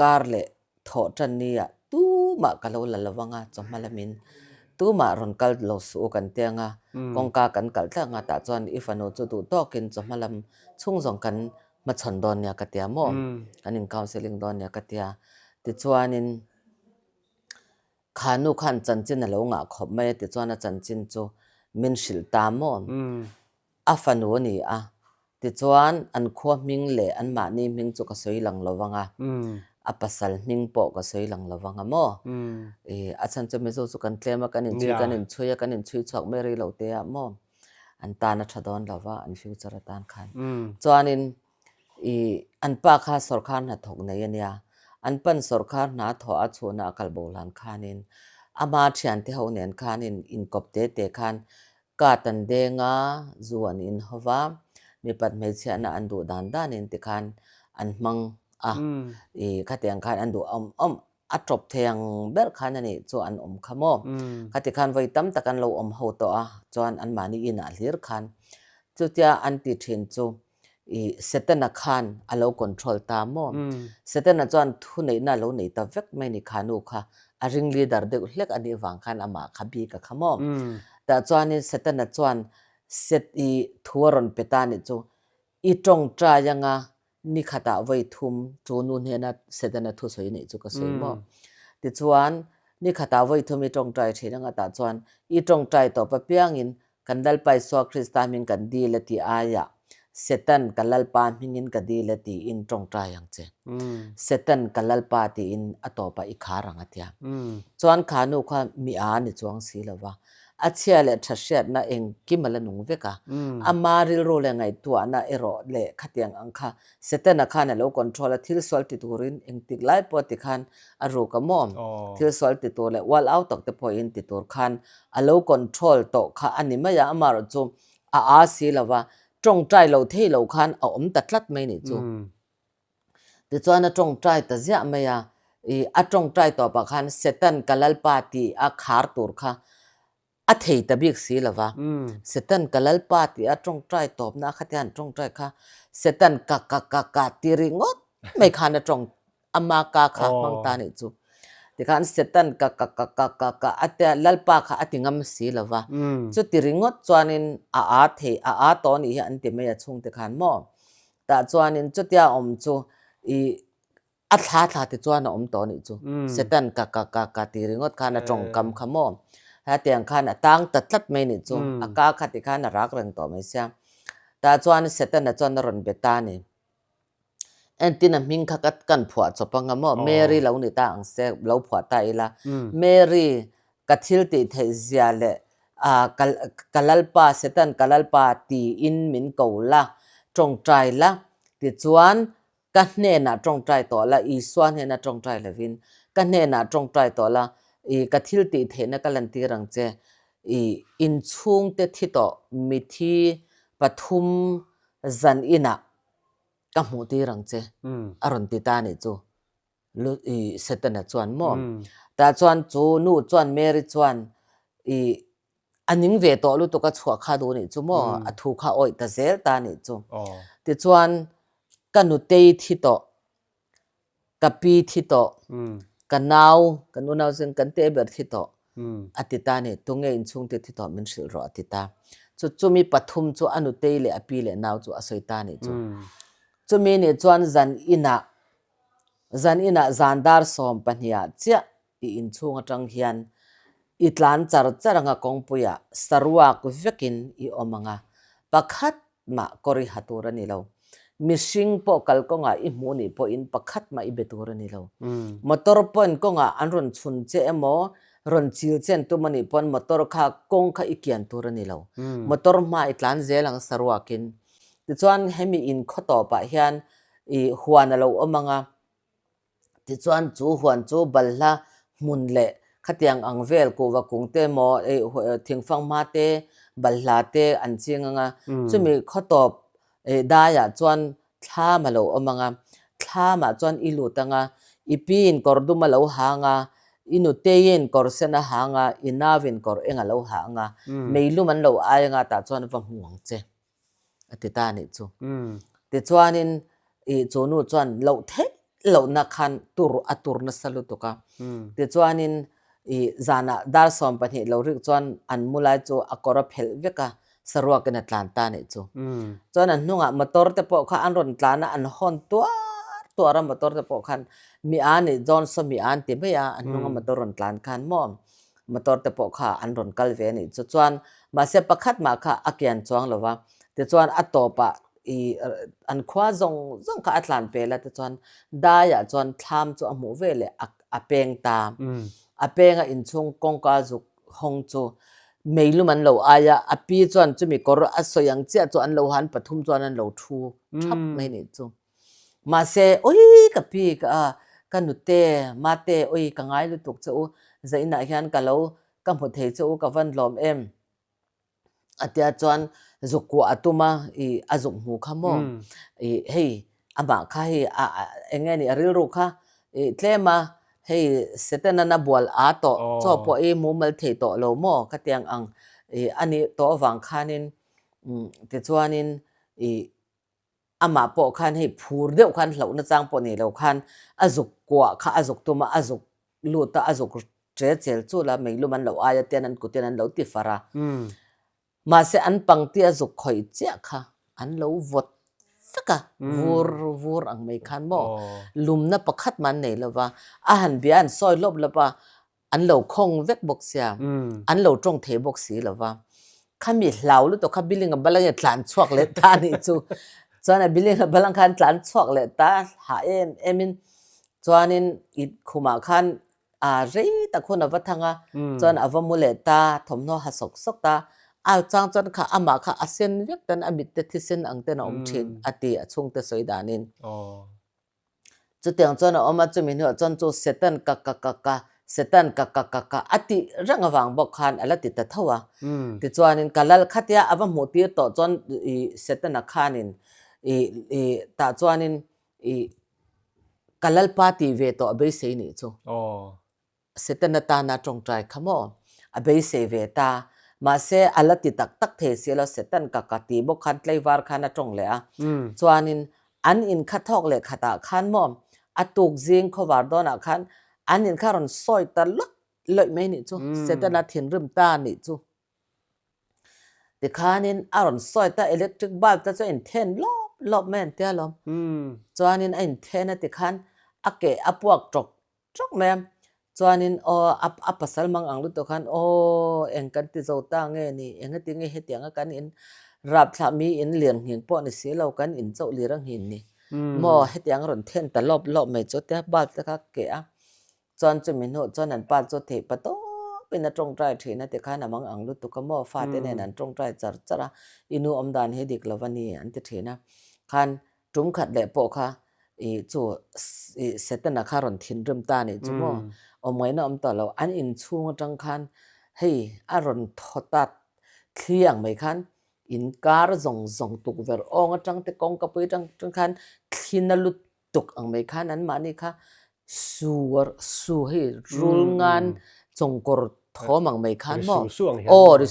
การเล่ทอจันนี่ตู้มากะเราละละวังจอมมาละมินตู้มารอนกัลโลสูกันเตียงกงกากันกัลตั้งตาจวนอีฟานโนจุดูโตกินจอมมาลำชุ่งสองกันมาฉันดอนเนี่ยกะเตียมออันนี้counselingดอนเนี่ยกะเตียติจวนนินขานุขันจันจินเราขบไม่ติจวนจันจินจูมินสิลตามอฟานูนี่ติจวนอันขั้วมิงเล่อันมานี่มิงจูก็สวยหลังระวังปัสสาวะมิงปอกก็สวยหลังระวังอาจารย์จะไม่สู้กันเตะมากันนินช่วยชอกไม่รีเราเตะอันตานัชดอนเราว่าอันฟิวเจอร์ตานขันจวนนินอันป้าข้าสรคารนัดถกในเนี่ยอันเป็นสรคารนัดถออาชวนกัลโบลันขานินมาเชียนที่เขาเนียนขานินอินกบเตะขันกาตันเดงจวนอินฮวามีปัดเมเชียนอันดูดันนินติขันอันมังขัดยังขันอันดูอัตรบเทียงเบิร์ขันนี่จวนขโมขัดขันไว้ตั้มตะกันเราหัวตัวจวนอันมานี่อินอัลลิร์ขันจุดยาอันติเทนจูเสตนาคันอาเราคอนโทรลตามเสตนาจวนทุนในน่าเราในตะเวกไม่ในขานุค่ะอาริงลีดาร์เด็กเล็กอันนี้วางคันอามาขบีกับขโมแต่จวนนี้เสตนาจวน set i thuaron petani chu i tong tra yanga ni khata voi thum chu nun hena setana thu soi nei chu ka soi mo ti chuan ni khata voi thum i tong trai thiranga ta chuan i tong trai to pa piangin kan dal pai so krista min kan di le ti aya setan kalal pa mingin ka di le ti in tong trai yang che setan kalal pa ti in atopa i kharanga tia chuan khanu kha mi a ni chuang si lawa achia le thashet na eng kimala nung veka amaril ro le ngai tu ana ero le khatiang angkha setana khana lo control a thil sol ti turin eng tik lai po ti khan a ro ka mom thil sol ti to le wall out tok te point ti tur khan a lo control to kha ani ma ya amar chu a si lawa tong trai lo thei lo khan a om ta tlat mai ni chu ti chuan a tong trai ta zia ma ya a tong trai to pa khan setan kalal pa ti a khar tur kha a thei ta bik si lawa setan kalal pa ti a tong trai top na khatian tong trai kha setan ka ti ringot mai khan a tong ama ka kha mang ta ni chu ti khan setan ka atia lalpa kha atingam si lawa chu ti ringot chuanin a thei a to ni an ti mai a chung ti khan mo ta chuanin chu tia om chu i a thla ti chuan a om to ni chu setan ka ti ringot khan a tong kam kha mo ha tiang khan a tang ta tlat mai ni chu a ka khati khan a rak reng to mai sia ta chuan setan a chuan a ron beta ni entina ming kha kat kan phua chopanga mo Mary lo ni ta ang se lo phua ta ila Mary kathil ti thei zia le a kalalpa setan kalalpa ti in min ko la tong trai la ti chuan ka hne na tong trai to la i swan he na tong trai levin ka hne na tong trai to la i kathil ti the na kalan ti rang che i in chung te thi to mi thi pathum zan ina ka mu ti rang che aron ti ta ni chu lu i setana chuan mo ta chuan chu nu chuan Mary chuan i aning ve to lu to ka chhuwa kha do ni chu mo a thu kha oi ta zel ta ni chu ti chuan kanu te thi to ka pi thi to ka nau kanu nau zen kan te ber thi to atita ni tunge in chung te thi to min shil ro atita chu chumi pathum chu anu te le api le nau chu asoi ta ni chu chumi ni chuan zan ina zandar som pahnia chia I in chung atang hian itlan charanga kongpuya sarwa ku vekin I omanga pakhat ma kori hatura ni lo mishing po kalkonga I muni po in pakhat ma I betura ni lo motor pon konga anron chun che emo ron chil chen tu mani pon motor kha kong kha ikian tura ni lo motor ma itlan zelang sarwa kin ti chuan hemi in khoto pa hian I huan lo omanga ti chuan chu huan chu balhla mun le khatiang angvel ko wa kungte mo thingfang ma te balhla te an chinganga chumi khotop da ya chuan thla ma lo omanga thla ma chuan ilu tanga ipin korduma lo hanga inu teyen korsena hanga inavin kor enga lo hanga meilum an lo ayanga ta chuan va muang che atita ni chu ti chuanin I chonu chuan lo the lo na khan atur na salu to ka ti chuanin I zana dar som pani lo rik chuan an mulai chu akora phel veka sarwa kana tlanta ni chu chuan an hnunga motor te po kha an ron tlana an hon tuara motor te po khan mi ani Johnson mi an ti be ya an hnunga motor ron tlan khan mom motor te po kha an ron kal ve ni chu chuan ma se pakhat ma kha akian chuang lova ti chuan atopa I an khwa zong kha atlan pe la te chuan da ya chuan thlam chu amu vele apeng ta apenga in chung kongka zuk hong chu meilum an lo aya api chuan chumi kor asoyang chia chu an lo han pathum chuan an lo thu thap mai ni chu ma se oi ka pi ka nu te ma te oi ka ngai lu tuk chu zaina hian ka lo ka mu thei chu ka van lom em atia chuan zukwa atuma I azuk mu khamo hei ama kha hi engeni aril ru kha tlema hei setana na bol a to cho po mumal thei to lo mo khatiang ang ani to wang khanin ti chuanin ama po khan hei phur deuh khan hlo na chang po ni lo khan azuk kwa kha azuk tuma azuk luta azuk tre chel chu la meilum an lo aya ten an kuten an lo ti fara mà sẽ ăn bằng tia dục khỏi chết kha ăn lâu vọt cả vur vur ang mấy khan mo lùm na pakhat man nei lova a han bia an soi lop lova ăn lâu khong vek bok sia ăn lâu trong thế bok si lova khami hlau lu to kha biling balang tlan chuak le ta ni chu chuan biling balang khan tlan chuak le ta ha emin chuanin it khuma khan rei ta khona wathanga chuan avamule ta thomno ha sok sok ta chang chuan kha ama kha asen vek tan amit te thisen angte na thin ati achung te soidanin chu teng chuan oma chu min ho chuan chu setan ka setan ka ati rangawang bok khan alati ta thawa ti chuanin kalal khatia awa muti to chuan setan a khanin ta chuanin kalal party ve to abe sei ni chu setan ta na trong trai khamo abe sei ve ta ma se alati tak tak the se lo setan ka ti bok khan tlaiwar khan a trong le a chuanin an in khathok le khata khan mom atuk jing khowar dona khan an in kharon soi ta loi mai ni chu setan a thin rim ta ni chu ti khanin aron soi ta electric bulb ta chu in ten lop men te lom chuanin a in ten a ti khan ake apuak trok mem chuanin apasal mang ang lu to khan engkan ti zo ta nge ni enga ti nge hetianga kan in rap thla mi in lian hing po ni se lo kan in chau li rang hin ni mo hetiang ron ten ta lop me chu te bulb ta ka ke a chuan chu min ho chuan an pa chu the pato pina trong trai thina te khan amang ang lu tu ka mo fa te nen an trong trai chara inu omdan he dik lovani an te thina khan tum khat le po kha chu setana kharon thin rim ta ni chu mo omoina om ta lo an in chung tang khan hei aron thotat thiang mai khan in kar zong tuk ver ong atang te kong kapui tang khan thina lut tuk ang mai khan an mani kha su hei rul ngan chongkor thomang mai khan mo ri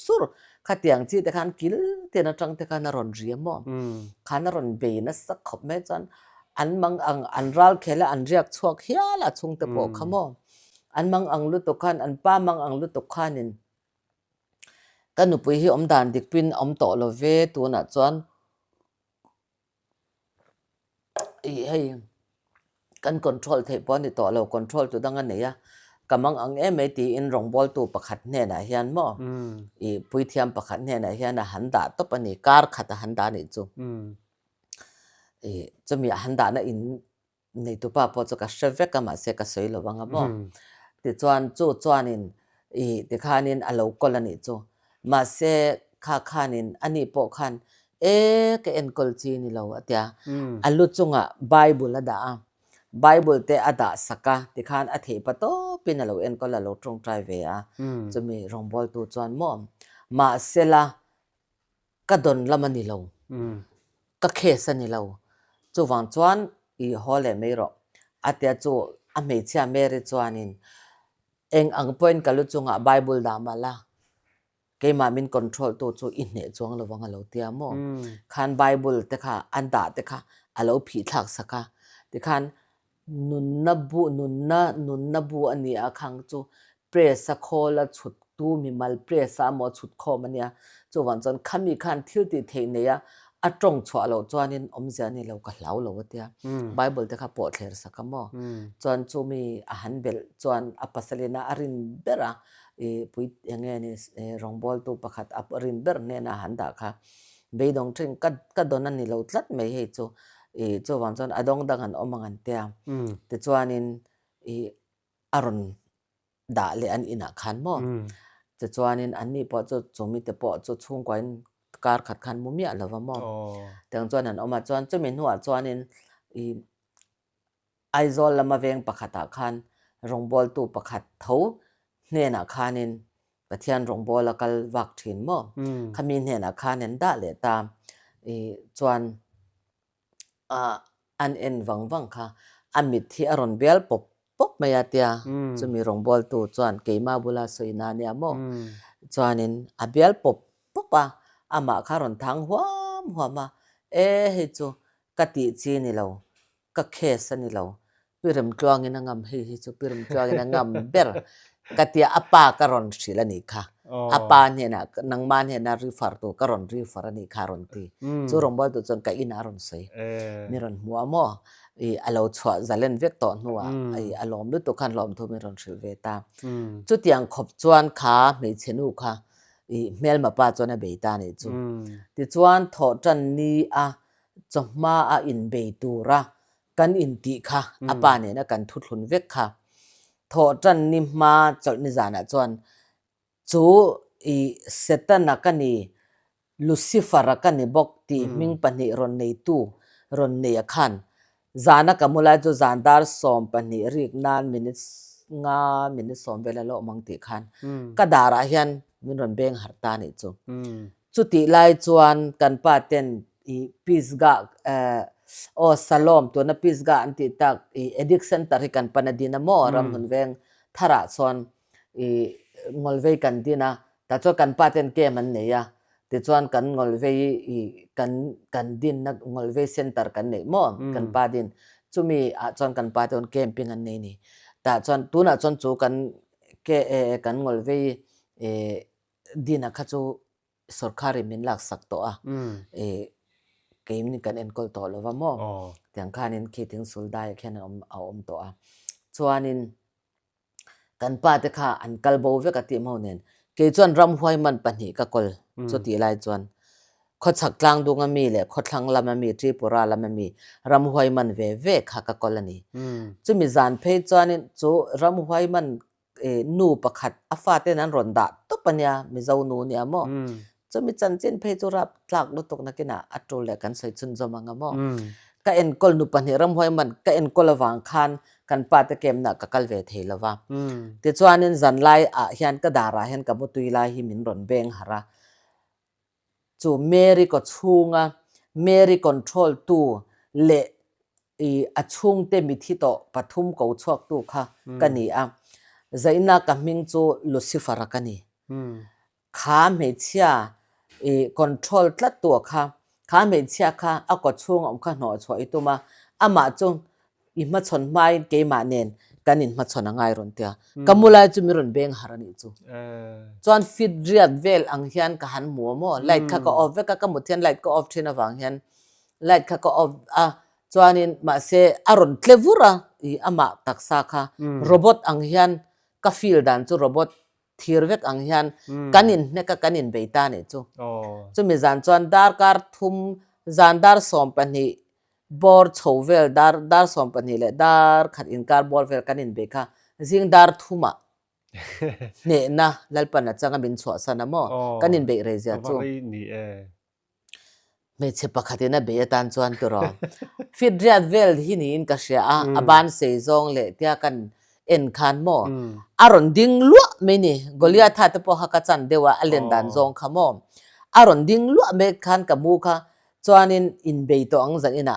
sur khatiang chi te khan kil te na tang te khan ron riam mo khan ron be na sak khop me chan an mang ang an ral khela an riak chuak hiala chung te po khamo an mang ang lu to khan an pa mang ang lu to khanin kanu pui hi om dan dik pin om to lo ve tu na chuan hei kan control the pon ni to lo control tu dang an nei a kamang ang met in rongbol tu pakhat ne na hian mo pui thiam pakhat ne na hian a handa to pani kar khata handa ni chu chumi handa na in nei tu pa po chu ka sheve ka ma se ka soi lo wanga mo ti chuan chuanin ti khanin alo kolani chu ma se khanin ani po khan ke en kol chi ni lo atia alu chunga bible ada bible te ada saka ti khan a the pato pinalo en kol lo trong trai ve a chumi rongbol tu chuan mo ma sela ka don lamani lo ka khesani lo chu wang chuan hole me ro atia chu a me chia mere chuanin eng ang point kalu chunga bible da mala ke ma min control to chu in ne chuang lo wanga lo tia mo khan bible te kha anda te kha alo phi thak saka te khan nun na bu ani a khang chu presa khola chut tu mi mal presa mo chut kho mania chu wan chon khami khan thil ti theine ya atong chwa lo chuanin omja ni lo ka hlau lo tia bible te kha po thler saka mo chuan chu mi a han bel chuan apasalina arin bera pui enge ni rongbol tu pakhat arin ber ne na handa kha beidong thing ka donan ni lo tlat mai he chu chu wan chon adong dangan omangan tia te chuanin aron da le an ina khan mo te chuanin an ni po chu chumi te po chu chung kwain kar khat khan mumia lova mo teng chuan an oma chuan chumin huwa chuanin aizol lama veng pakhata khan rongbol tu pakhat tho hne na khanin pathian rongbol akal wak thin mo khamin hne na khanen da le ta chuan an en wang kha amit thi aron bel pop maya tia chumi rongbol tu chuan keima bula soina nia mo chuanin a bel pop pa ama kharon thang huama he chu kati chi ni lo ka khes ani lo Pi Remi na ngam hi chu Pi Remi na ngam ber katia apa karon sila ni kha apa ne na nang man he na refer to karon refer ni karon ti chu rombol tu chon ka in aron sei miron muwa mo i alo chwa zalen vek to nuwa ai alom lu to khan lom thu miron shil ve ta chu tiang khop chuan kha me chenu kha i mel ma pa chona be ta ni chu ti chuan tho tan ni a choma a in be tu ra kan in ti kha apa ne na kan thu thlun vek kha tho tan ni ma chol ni zana chuan chu i setana kani Lucifer kani bok ti ming pani ron nei tu ron nei khan zana kamula jo zandar som pani rik nan minutes nga minutes som bela lo mang ti khan kadara hian min ron beng harta ni chu ti lai chuan kan pa ten i pisga o salom to na pisga anti tak i addiction tar kan panadina mo ram hun veng thara chon i ngolvei kan dina ta cho kan pa ten ke man ne ya ti chuan kan ngolvei i kan din na ngolvei center kan nei mo kan pa din chumi a chon kan pa ton camping an nei ni ta chon tuna chon chu kan ke kan ngolvei dina kha chu sarkari min lak sak to a keim ni kan enkol to lova mo tiang khanin khiting suldai khen om to a chuanin kan pa te kha an kalbo ve ka ti mo nen ke chuan ram huai man pani ka kol chu ti lai chuan kho chak tlang dunga mi le kho thlang lama mi tripura lama mi ram huai man ve ve kha ka kol ani chu mi zan phei chuanin chu ram huai man nu pakhat afa te nan ron da to pania mi zo nu ni amo chu mi chan chen phei chu rap tlak lu tok na kina atul le kan sai chun zoma nga mo ka en kol nu pani ram huai man ka en kol awang khan kan pa te kem na ka kal ve thei lawa ti chuanin zan lai a hian ka dara hian ka butui lai hi min ron beng hara chu Mary ko chunga Mary control tu le i achung te mi thi to pathum ko chhuak tu kha kani a zaina ka ming chu Lucifer kani kha me chia i control tlat tu kha me chia kha a ko chung om kha no chhoi tuma ama chung i ma chon mai ke ma nen kanin ma chon angai ron tia kamula chu mi ron beng harani chu chuan fit riat vel ang hian ka han mu mo light kha ko off ve ka muthian light ko off thina wang hian light kha ko off a chuanin ma se aron tlevura i ama taksa kha robot ang hian ka feel dan chu robot thir vek ang hian kanin ne ka kanin beita ne chu mi zan chuan dar kar thum zan dar som pani bor chovel dar som pani le dar khat in kar bor vel kanin be kha jing dar thuma ne na lalpana changa min chwa sana mo kanin be re ja chu me che pakhatina be tan chuan tu ro fit riat vel hi ni in ka sia a aban se zong le tia kan en khan mo aron ding lua me ni golia tha te po ha ka chan dewa alen dan zong khamo aron ding lua me khan ka mu kha chuanin in be to ang zan ina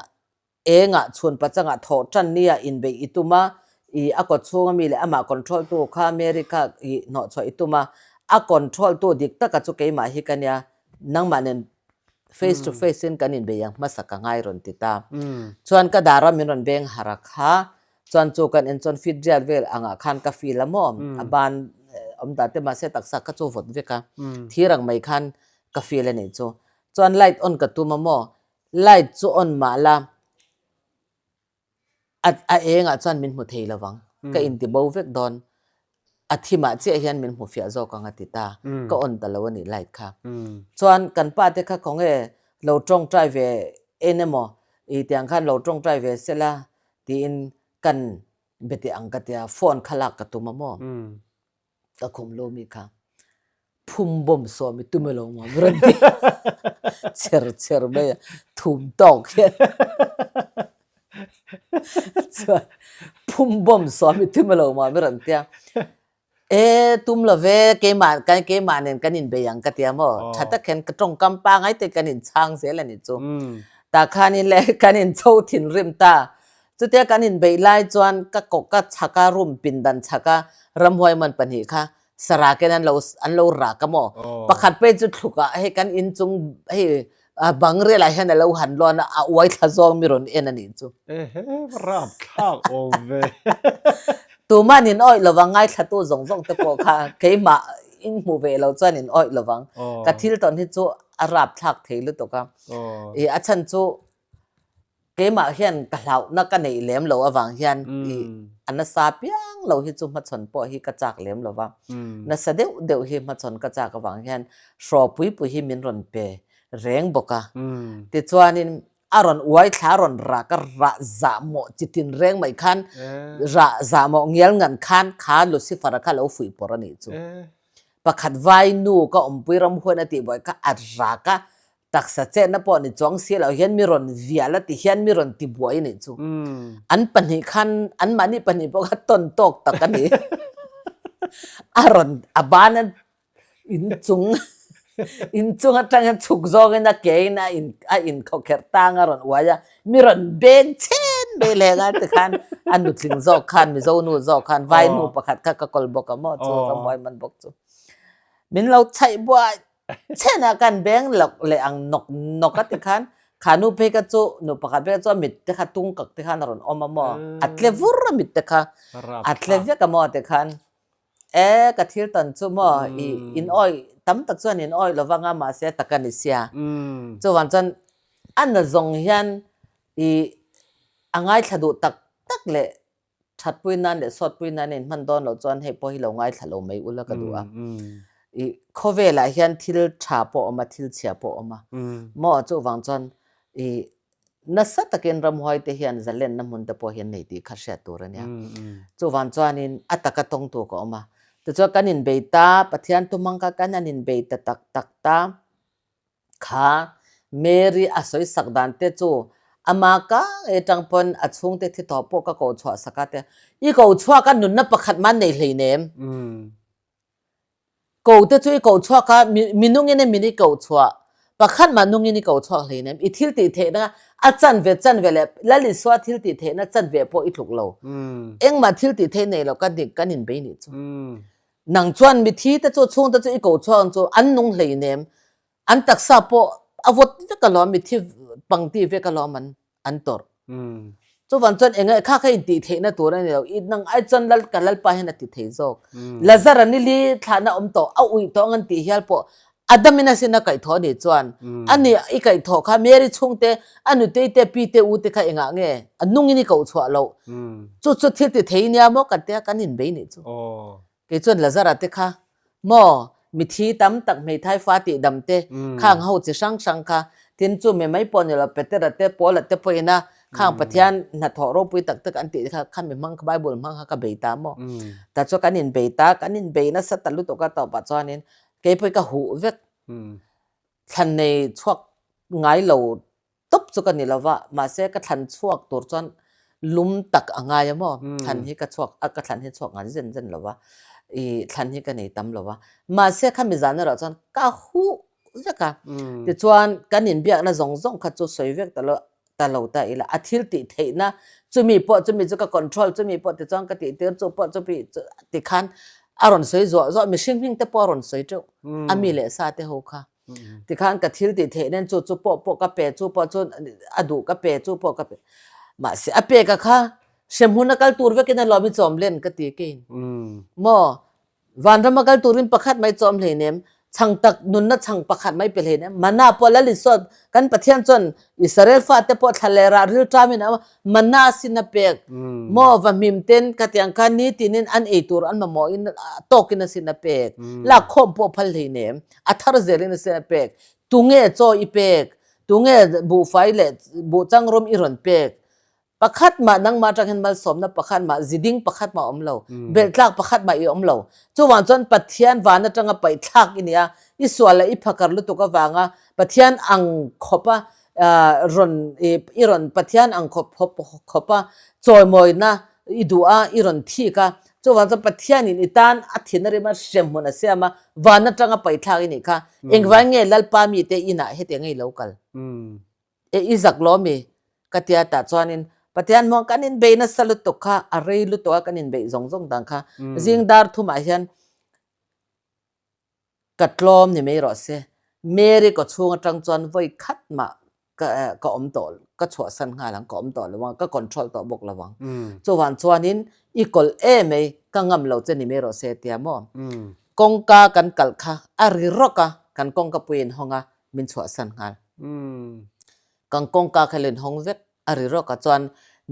enga chhun pachanga tho tan nia in be ituma i a ko chunga mi le ama control tu kha America i no choi ituma a control tu dik ta ka chu ke ma hi kania nang manen face to face in kanin be yang masaka ngai ron ti ta chuan ka dara min ron beng harakha chuan chu kan en chon fit riat vel anga khan ka feel amom aban omda te ma se taksa ka chu vot veka thirang mai khan ka feel ani chu chuan light on ka tuma mo light chu on ma la a enga chuan min mu thei lawang ka in ti bo vek don athima che hian min mu fia zo ka ngati ta ka on ta lo ani light kha chuan kan pa te kha khonge lo trong trai ve enemo i tiang khan lo trong trai ve sela ti in kan beti angkatia phone khalak ka tuma mo ka khum lo mi kha phum bom so mi tumelo ma ran cher me thum tok phum bom so mi tumelo ma ran tia tum la ve ke ma nen kanin be yang katia mo thata khen ka tong kam pa ngai te kanin chang sel ani chu ta khanin le kanin chho thin rim ta chu te kanin be lai chuan ka ko ka chaka room pin dan chaka ramhoi man pani kha sara kenan an lo ra ka mo pakhat pe chu thuka he kan in chung he บางเรื่องอะไรเห็นเราหันร้อนเอาไว้ทะซองมีรอนเอ็นนี่จูรับทักโอเวตัวมันนินอ้อยระวังง่ายถ้าตัวซงแต่พอค่ะเคยมาอินหูเวเราจะนินอ้อยระวังกะทิลตอนที่จูอารับทักเทลุตัวก็อาชันจูเคยมาเห็นกะเหล่านักกันในเหลี่ยมเราวังเห็นอันนั้นซาเปียงเราฮิจูมาชนปอฮิกระจากเหลี่ยมเราว่านั่นแสดงเดี๋ยวฮิมาชนกระจากวังเห็นชอบปุยฮิมินรอนเปแรงบกะติดชวนนินอารอนไว้ทารอนรักระจามจิตินแรงไม่คันระจามเงี้ยเงินคันขาลุสิฟาระคันเราฟุยปอรันจูประคัดไว้นูก็ปุยรำหัวนาติบ่อยก็อัดรักะตักษะเจนนะปอนี่จ้องเสียเราเห็นมีรอนเวียละติเห็นมีรอนติบวยนี่จูอันปัญหาคันอันมันนี่ปัญหาบอกว่าต้นตกตะกันนี่อารอนอบานันอินจุงatas yang cukzog na kena in kokertang aron waya miron benchen belengan tekan anu ting zog kan mi zo nu zog kan vai nu pakat ka kol bok mo zo ramoy man bok zo min lo chai bua chena kan beng lok le ang nok tekan kanu pe ka zo nu pakat pe zo mit teka tung kak tekan aron oma mo atle vur mit teka atle vya ka mo tekan ka thil tan chu mo in oi tam tak chuan in oi lowanga ma se takanisia chu wan chan an na zong hian angai thadu tak le that puinan le sot puinan in man don lo chuan he po hi lo ngai thalo mai ula ka du a khovela hian thil tha po oma thil chia po oma mo chu wang chan na sa takin ram hoi te hian zalen na mun ta po hian nei ti kha sha tur ania chu wan chuan in ataka tong tu ko oma tu cho kanin beita pathian tumang ka kanin beita tak ta kha mary asoi sakdan te chu amaka etang pon achung te thi to po ka ko chwa sakate I ko chwa ka nun na pakhat man nei hleinem ko te chu I ko chwa ka minung ene mini ko chwa pakhat manung ini ko chwa hleinem I thil ti the na a chan ve le lali swa thil ti the na chan ve po I thluk lo eng ma thil ti the nei lo ka dik kanin be ni chu nang chuan mi thi te chu chung te chu I ko chuang chu an nung hlei nem an taksa po avot te ka lo mi thi pangti ve ka lo man an tor chu wan chuan enga kha kha ti the na tur ani lo I nang ai chon lal kalal pa hen ti thei jok lazar ani li thana om to a ui to ngan ti hial po adamina sina kai tho ni chuan ani I kai tho kha meri chung te anu te pi te u te kha enga nge anung ini ko chwa lo chu thil ti thei nia mo ka te kanin be ni chu cái chuyện là ra thế kha mò mi thi tam tak mei thai fa ti dam te khang ho chi sang kha tin chu me mai pon la pete ra te pol te poina khang pathian na tho ro pui tak tak an ti kha khan me mang bible mang ka beita mo ta cho kanin be na sa talu to ka to pa chanin ke poi ka hu vek than nei chuak ngai lo top chu ka ni lawa ma se ka than chuak tur chan lum tak angai mo than hi ka chuak ka than hi chuak ngan zen lawa than hi ka nei tam lawa ma se kha mi zan ra chan ka hu zaka ti chuan kanin biak na zong kha chu soi vek ta lo ta ila athil ti theina chumi chu ka control chumi po ti chang ka ti ter chu po chu pi ti khan aron soi zo mi hring te po aron soi chu ami le sa te ho kha ti khan ka thil ti theinen chu po ka pe chu po chu adu ka pe chu po ka pe ma se ape ka kha semhuna kal tur vekina lomi chomlen ka ti ke mo vanrama kal turin pakhat mai chom hleinem chang tak nun na chang pakhat mai pe hleinem mana pola lisot kan pathian chon Israel fa te po thalera ril tamin mana sina pek mo va mimten katyang kan ni tinin an e tur an mo in tokin sina pek la khom po phal hleinem athar zerin sina pek tunge cho I pek tunge bu faile bu changrom iron pek pakhat ma nang ma tang hen mal som na pakhat ma ziding pakhat ma omlo beltlak pakhat ma I omlo chu wan chon pathian wana tanga pai thak inia iswala I phakar lu to ka wanga pathian ang khopa ron iron pathian ang khopa choi moi na idua iron thi ka chu wan chon pathian in itan athinari ma shemhuna sema wana tanga pai thak ini kha engwange lalpa mi te ina hete ngei local izak lo mi katia ta chuanin pathian mo kanin be na salut to kha arei lu to kanin be zong dang kha jing dar thuma hian katlom ni mei ro se เมริก็ช่วงจังจวนไว้คัดมาก็อมต่อก็ชัวสันงาหลังก็อมต่อระวังก็คอนโทรลต่อบกระวังจวนนี้อีกลไม่ก็งำเราจะนิเมรเสียเตียมกงกากันกัลค่ะอาริรกะกันกงกะปุยนหงะมินชัวสันงากังกงกาเคลินหงเวกอาริรกะจวน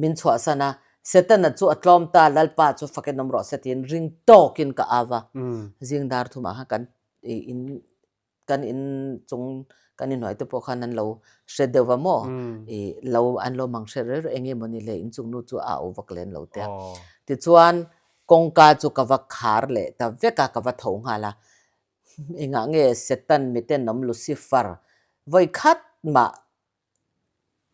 มินชัวสันนะเสตันจูอัตลอมตาลัลปาจูฟักนมรอเสตินริงโตกินกะอาวะจิงดาร์ทุมาฮะกันอินจงกันอินหน่อยตัวพวกนั้นเราเสด็จว่าโมเราอันเรามังเสด็จเองมันนี่เลยอินจงนู้จูอาวักเลนเราเตียติจวนกงกาจูกวักขาร์เลยแต่เวกากวักทงฮาละเองเงี้ยเสตันมิเตนน้ำลูซิฟาร์ไว้คัดมา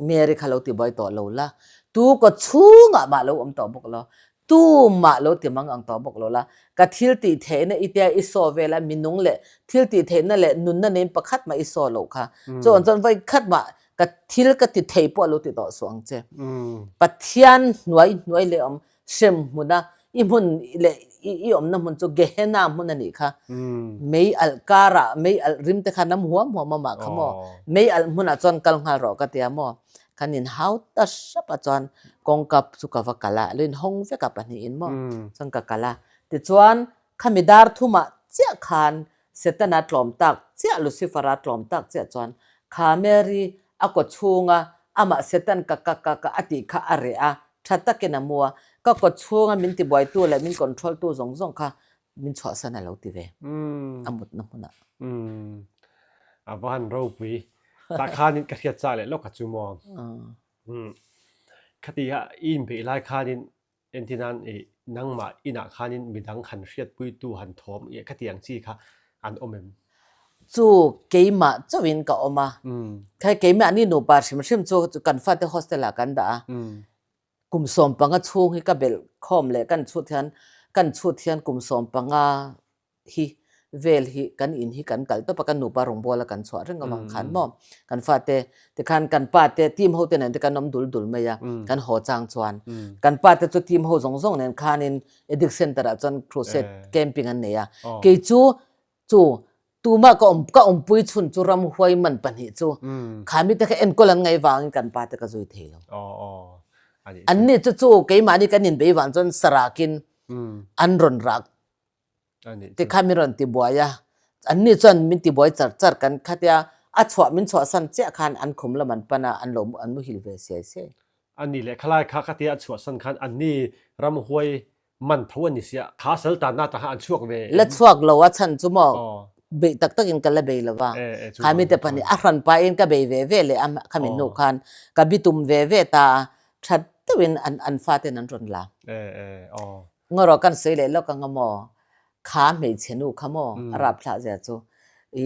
เมริกาเราติบอยต่อเราละตูก็ชูงะมาเราอมต่อบกเราตูมาเราติมังอังต่อบกเราละกะทิลติเทนอิเตียอิโซเวลามินุงเละทิลติเทนนั่นแหละนุนนั่นเองประคัดมาอิโซเราค่ะจนไว้คัดมากะทิลกะติเทปเราติต่อสวงเจปัทยันหน่วยเลยเชมมุนะอีมุนเลยอีอมน้ำมันจะเกหน้ามุนนี่ค่ะไม่อัลการะไม่อัลริมแต่ขันน้ำหัวมาขโมไม่อัลมุนจนกัลงารอกะเตียมคันนินฮาวตัชปะจอนกงกับสุกวกะละลินฮงเวกับปะนี่อินมสังกะกะละติจวนขมิดาร์ทุมาเจ้าขันเสตนาตลอมตักเจ้าลุซิฟาราตลอมตักเจ้าจวนคาเมรีอากดชูงะอามาเสตันกะอติคาอาเรอาชัดตะเกนมัวก็กดชูงะมินติบอยตัวและมินคอนโทรลตัวสงค่ะมินชอสนะเราติเวอามุดน้ำมันอ่ะบ้านเราปีตาคานินกระเทียดใจเลยโลกกัจจุมองคดีฮะอินไปไล่คานินเอ็นที่นั้นนั่งมาอินาคานินมีดังขันเชียดปุยตูหันทอมคดีอย่างที่ค่ะอันอมเอ็มจูเกมมาจะวินกับอมาแค่เกมอันนี้หนูปาชิมจูกันฟาเตโฮสเตลกันด่ากลุ่มสมปังก็ชูให้กับเบลคอมเลยกันชุดเทียนกลุ่มสมปังฮีเวลฮีกันอินฮีกันกัลตัวประกันหนูปารงบัวละกันสวดเรื่องกำลังขันมอมกันฟาเตแต่กันปาเตทีมเขาเตนันแต่กันน้ำดุลไม่ยากันหัวจางจวนกันปาเตจุดทีมเขาส่งเนี่ยคานินเอดิกเซนเตอร์จนครูเซตแคมปิ้งอันเนี่ยเกจูตูมาก็อมปุยชุนจูรำหวยมันปันหิจูขามิแต่แค่เอ็นก็ลังไงวางกันปาเตก็จุยเทลอันนี้จู่เกมอันนี้กันนินไปวางจนสระกินอันรอนรักที่ข้ามีรอนติบัวยาอันนี้จนมินติบัวจัดกันขัดยาอัชวมินชวสันเจ้าขันอันคุมละมันปนาอันหลมอันมุฮิลเวเสียเสียอันนี้แหละคล้ายขัดยาอัชวสันขันอันนี้รำหวยมันทวนนี่เสียขาเสลตาหน้าตาอันช่วงเวและช่วงเราว่าฉันจู่มอเบตักอินกันละเบลว่าข้ามีแต่ปนิอารันไปอินกับเบเลยอ่ะข้ามีนุขันกับบิตุมเวตาชัดตัวเป็นอันฟาเตนันรอนละงอรอกันเสียเลยแล้วก็งมอขาไม่เชนูขโมรับพระเจ้าจู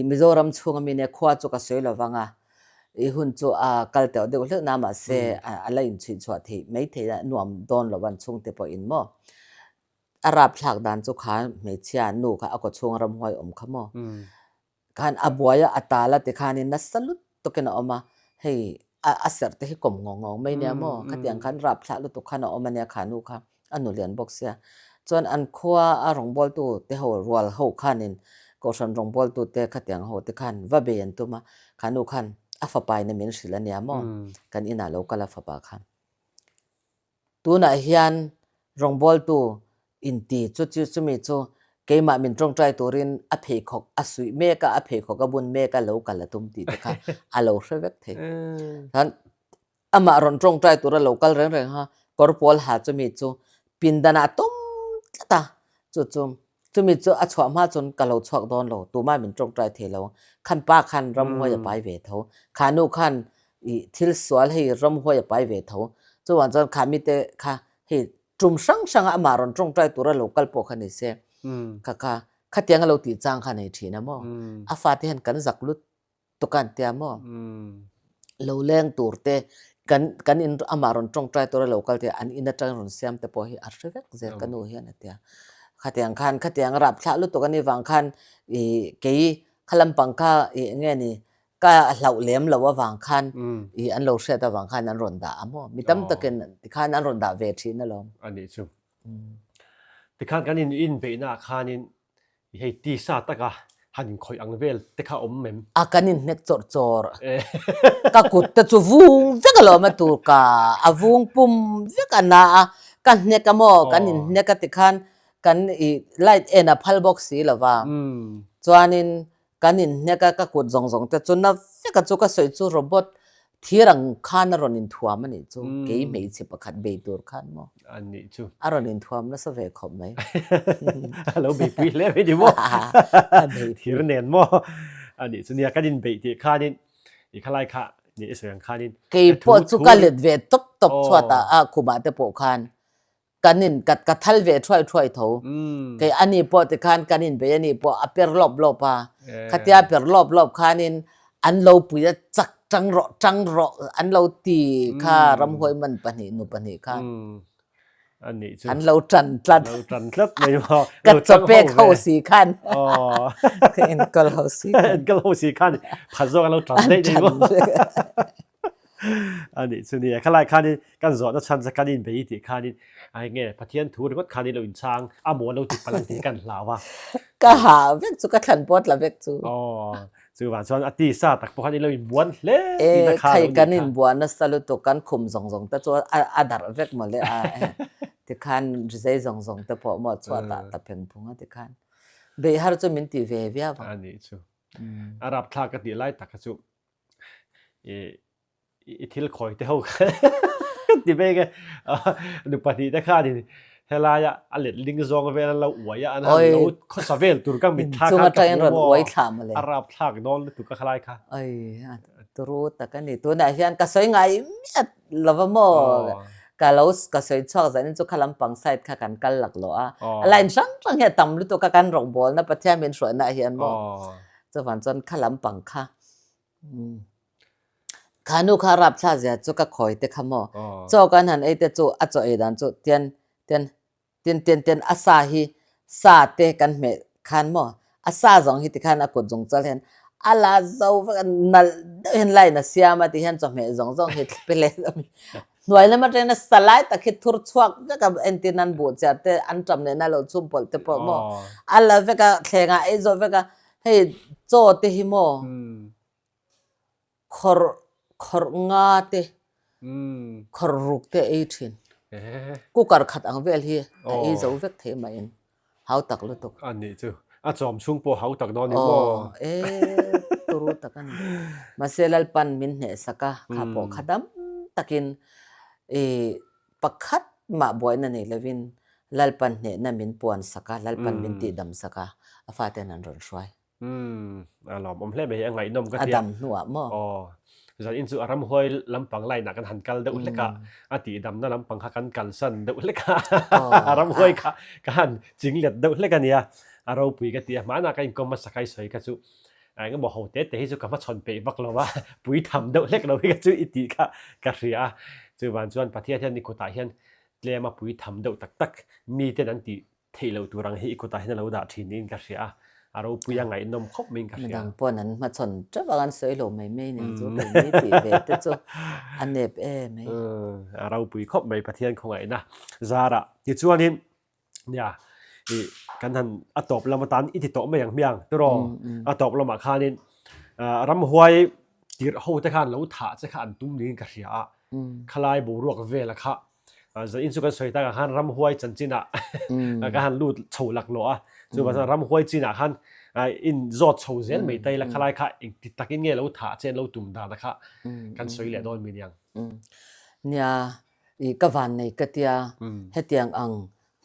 มิโซรัมช่วงมีเนี่ยขวาจูก็สวยแล้ววังหุ่นจูกัลเตอเดี๋ยวเรื่องน้ำมาเสอะไรอินชินชวที่ไม่เท่หน่วมโดนแล้ววันช่วงเตปอินโมรับพระดันจูขาไม่เชียนูค่ะเอาก็ช่วงรำหวยขโมการอบวยอัตตาละติขานี่นัสลุตตุกันออกมาให้อาศัยที่ให้กลมงงไม่เนี่ยโมขัดอย่างขันรับพระลุตุขันออกมาเนี่ยขานูค่ะอันนูเรียนบอกเสียจนอันขวาอารมณ์บอลตัวเตะหัวรัวหัวขันนินก็ฉันรองบอลตัวเตะขัดอย่างหัวเตะขันว่าเบียนตัวมาขันุขันอาฟไปในมินสิลันยามอกันอินาโลกาลาฟปาขันตัวน่ะเฮียนรองบอลตัวอินตีจุดมีจูเกย์มามินตรงใจตัวรินอเพกอสุยเมกะอเพกกับบุญเมกะโลกาลาตุมตีเตะขันอาโลเรเวกเทท่านอามารอนตรงใจตัวโลกาลเรื่องฮะกอร์ปอลหาจุมีจูปินดานาตุมตาจุมีจุอัชวามาจนกะเราชวกโดนเราตัวมาเป็นตรงใจเทเราขันป้าขันรำหัวอย่าไปเวทเขาขานุขันทิลสวลให้รำหัวอย่าไปเวทเขาจนวันจนขามิเตค่ะให้จุ่มสังอามารอนตรงใจตัวเรากัลปอขันนี่เสียค่ะขัดยังเราตีจางขันในทีนะมั่งอาฟาที่เห็นกันจักลุดตุกันเตียมั่งเราเลี้ยงตัวเตกันอินอามารอนตรงใจตัวเรากัลเตียอันอินจังรอนเสียมแต่พอให้อาร์เวกเจกันโนเฮียนะเตียขัดยังรับชาลุตัวกันในวังคันเกี่ยขลังปังค่าเงี้ยนี่ก็เหล่าเลี้ยมเราว่าวังคันอันเราเชื่อแต่วังคันนั้นรอนดามั่งมีตั้มตะเกินที่คันนั้นรอนดาเวทีนั่นลองอันนี้จุที่คันกันอินไปนะคันอินให้ตีซาตะกะ หันคอยอังเวลแต่ข้าอมเมม akanin nek chor ka kut ta chu vung vek lo ma tur ka avung pum vek ana kan nek ka mo kanin nek ka tikhan kan I light en a phal box si lawa chuanin kanin nek ka kut zong zong ta chuna vek ka chu ka soi chu robot thirang khan ron in thuam ani chu ke mei chi pakhat be tur khan mo อันนี้จู aron in thuam na sa ve khom mai เราเบปีเล่ไม่ดีมั้งที่เรียนมั้งอันนี้ส่วนใหญ่ก็ดินเบที่ข้าดินอีกข้าไรข้านี่ส่วนข้าดิน ke po chu ka let ve top top chwata a khuma te po khan kanin kat thal ve thoi tho ke ani po te khan kanin be ani po a per lop pa khatia per lop khanin an lo pu ya chak chang ro an lo ti kha ram hoi man pani nu pani kha อันนี้จู an lo tran tlat เราจันทร์ไม่พอ กัดจะเปกเข้าสีคัน อ๋อ ke en kal ho si ก็เราสีขั้นผัดโซ่กันเราจันได้ดีมั้งอันนี้ส่วนใหญ่ข้าไรข้าดินกันสอนนักชันสกัดดินไปที่ข้าดินไอ้เงี้ยพัทยันทูหรือว่าข้าดินเราอินช่างอาหมวนเราติดพลังตีกันหลาวะ ka ha vek chu ka than pot la vek chu อ๋อสื่อว่าส่วนอติซาตักพวกนี้เราอินบ้วนเล่ e khai kanin buana salu to kan khum zong ta chu adar vek ma le a ti khan rizai zong ta po mo chwata ta pheng phunga ti khan be har chu min ti ve via ba อันนี้จูอารับทากติไล่ตักจูอีทิลคอยเท่ากันติเบกดูปฏิแต่ข้าดิเฮลายะอันเล็ดลิงซองเวลาเราอวยอันนั้นเราข้อสเวลตุรกังมิทา chu กัน ma ta en ron oi thla ma le อารับทากนอนตุกะคลายค่ะ ai turu ta kan ni tu na hian ka soi ngai miat lova mo kalau ka soi chok zan chu khalam pang side kha kan kal lak lo a line sang he tam lu to ka kan rong bol na pathya min shwa na hian mo chu van chon khalam pang kha khanu kha rap thla ja chu ka khoi te khamo cho kan han ei te chu a cho e dan chu tian asa hi sa te kan me khan mo asa zong hi ti khan a kut jong chal hen ala zo nal hen lai na siama ti hen cho me zong hi pele noi la ma na salai ta khit thur chuak ja ka entinan bu cha te an tam ne na lo chum pol te po mo ala ve ka thlenga e zo ve ka he cho te hi mo khor nga te khor ruk te 18 ku kar khat ang vel hi e zo vek the ma in hau tak lu tok อันนี้จูอาจอมช่วงปัวเขาตักนอนนี่บ่ turu takan maselal pan min ne saka khapo khadam takin pakhat ma boy na nei levin lalpan ne na min puan saka lalpan min ti dam saka afaten an ron shwai หลอมอมเล่ไปยังไงนมก็เทีย adam nuwa mo อ๋อจะอินสุอารมณ์หอยลำปังไล่หนักกันหันกันเดือดเล็กอะอาทิดำนั่นลำปังหักกันกันสั้นเดือดเล็กอะอารมณ์หอยกันจริงเหลือเดือดเล็กกันเนี่ยอารมณ์ปุยกันเตียมาหนักกันก็มาสักไอ้สวยกันสุไอ้ก็บอกโหเตะให้สุกับมาชนเปบักเราว่าปุยทำเดือดเล็กเราให้กันสุอิติกะกะเสียจุวันจวนประเทศที่นิโคตาเฮียนเลี้ยมาปุยทำเดือดตักมีแต่นั้นตีเทเราตัวรังให้นิโคตาเฮียนเราด่าทีนี้กะเสียอารมณ์ปุยยังไงนมครบมิงกะเสีย ดังปอนั้นมาชนจะว่ากันสวยโลไม่เนี่ยจูเป็นนี่ติเวทจูอันเนบไม่เราปุยครบไม่ประเทศของไงนะซาระที่ชวนนี้เนี่ยกันทันอัตบเรามาตันอิติโตไม่อย่างเมียงตัวรออัตบเรามาคานินรำหวยจีรหูแต่ขันเราถาจะขันตุ้มนี้กระเสียคลายบูรวกเวลค่ะจะอินสุกันสวยแต่ขันรำหวยจันจินะก็ขันลูดโฉลักหล่อส่วนภาษารำหวยจีน่ะขันอินจอดโฉเซนไม่ได้ละคลายค่ะอีกติดตะกินเงี้ยเราถาเจนเราตุ่มดานะคะกันสวยเหลือโดนมีอย่างเนี่ยอีกวันในกติยาเฮตียงอัง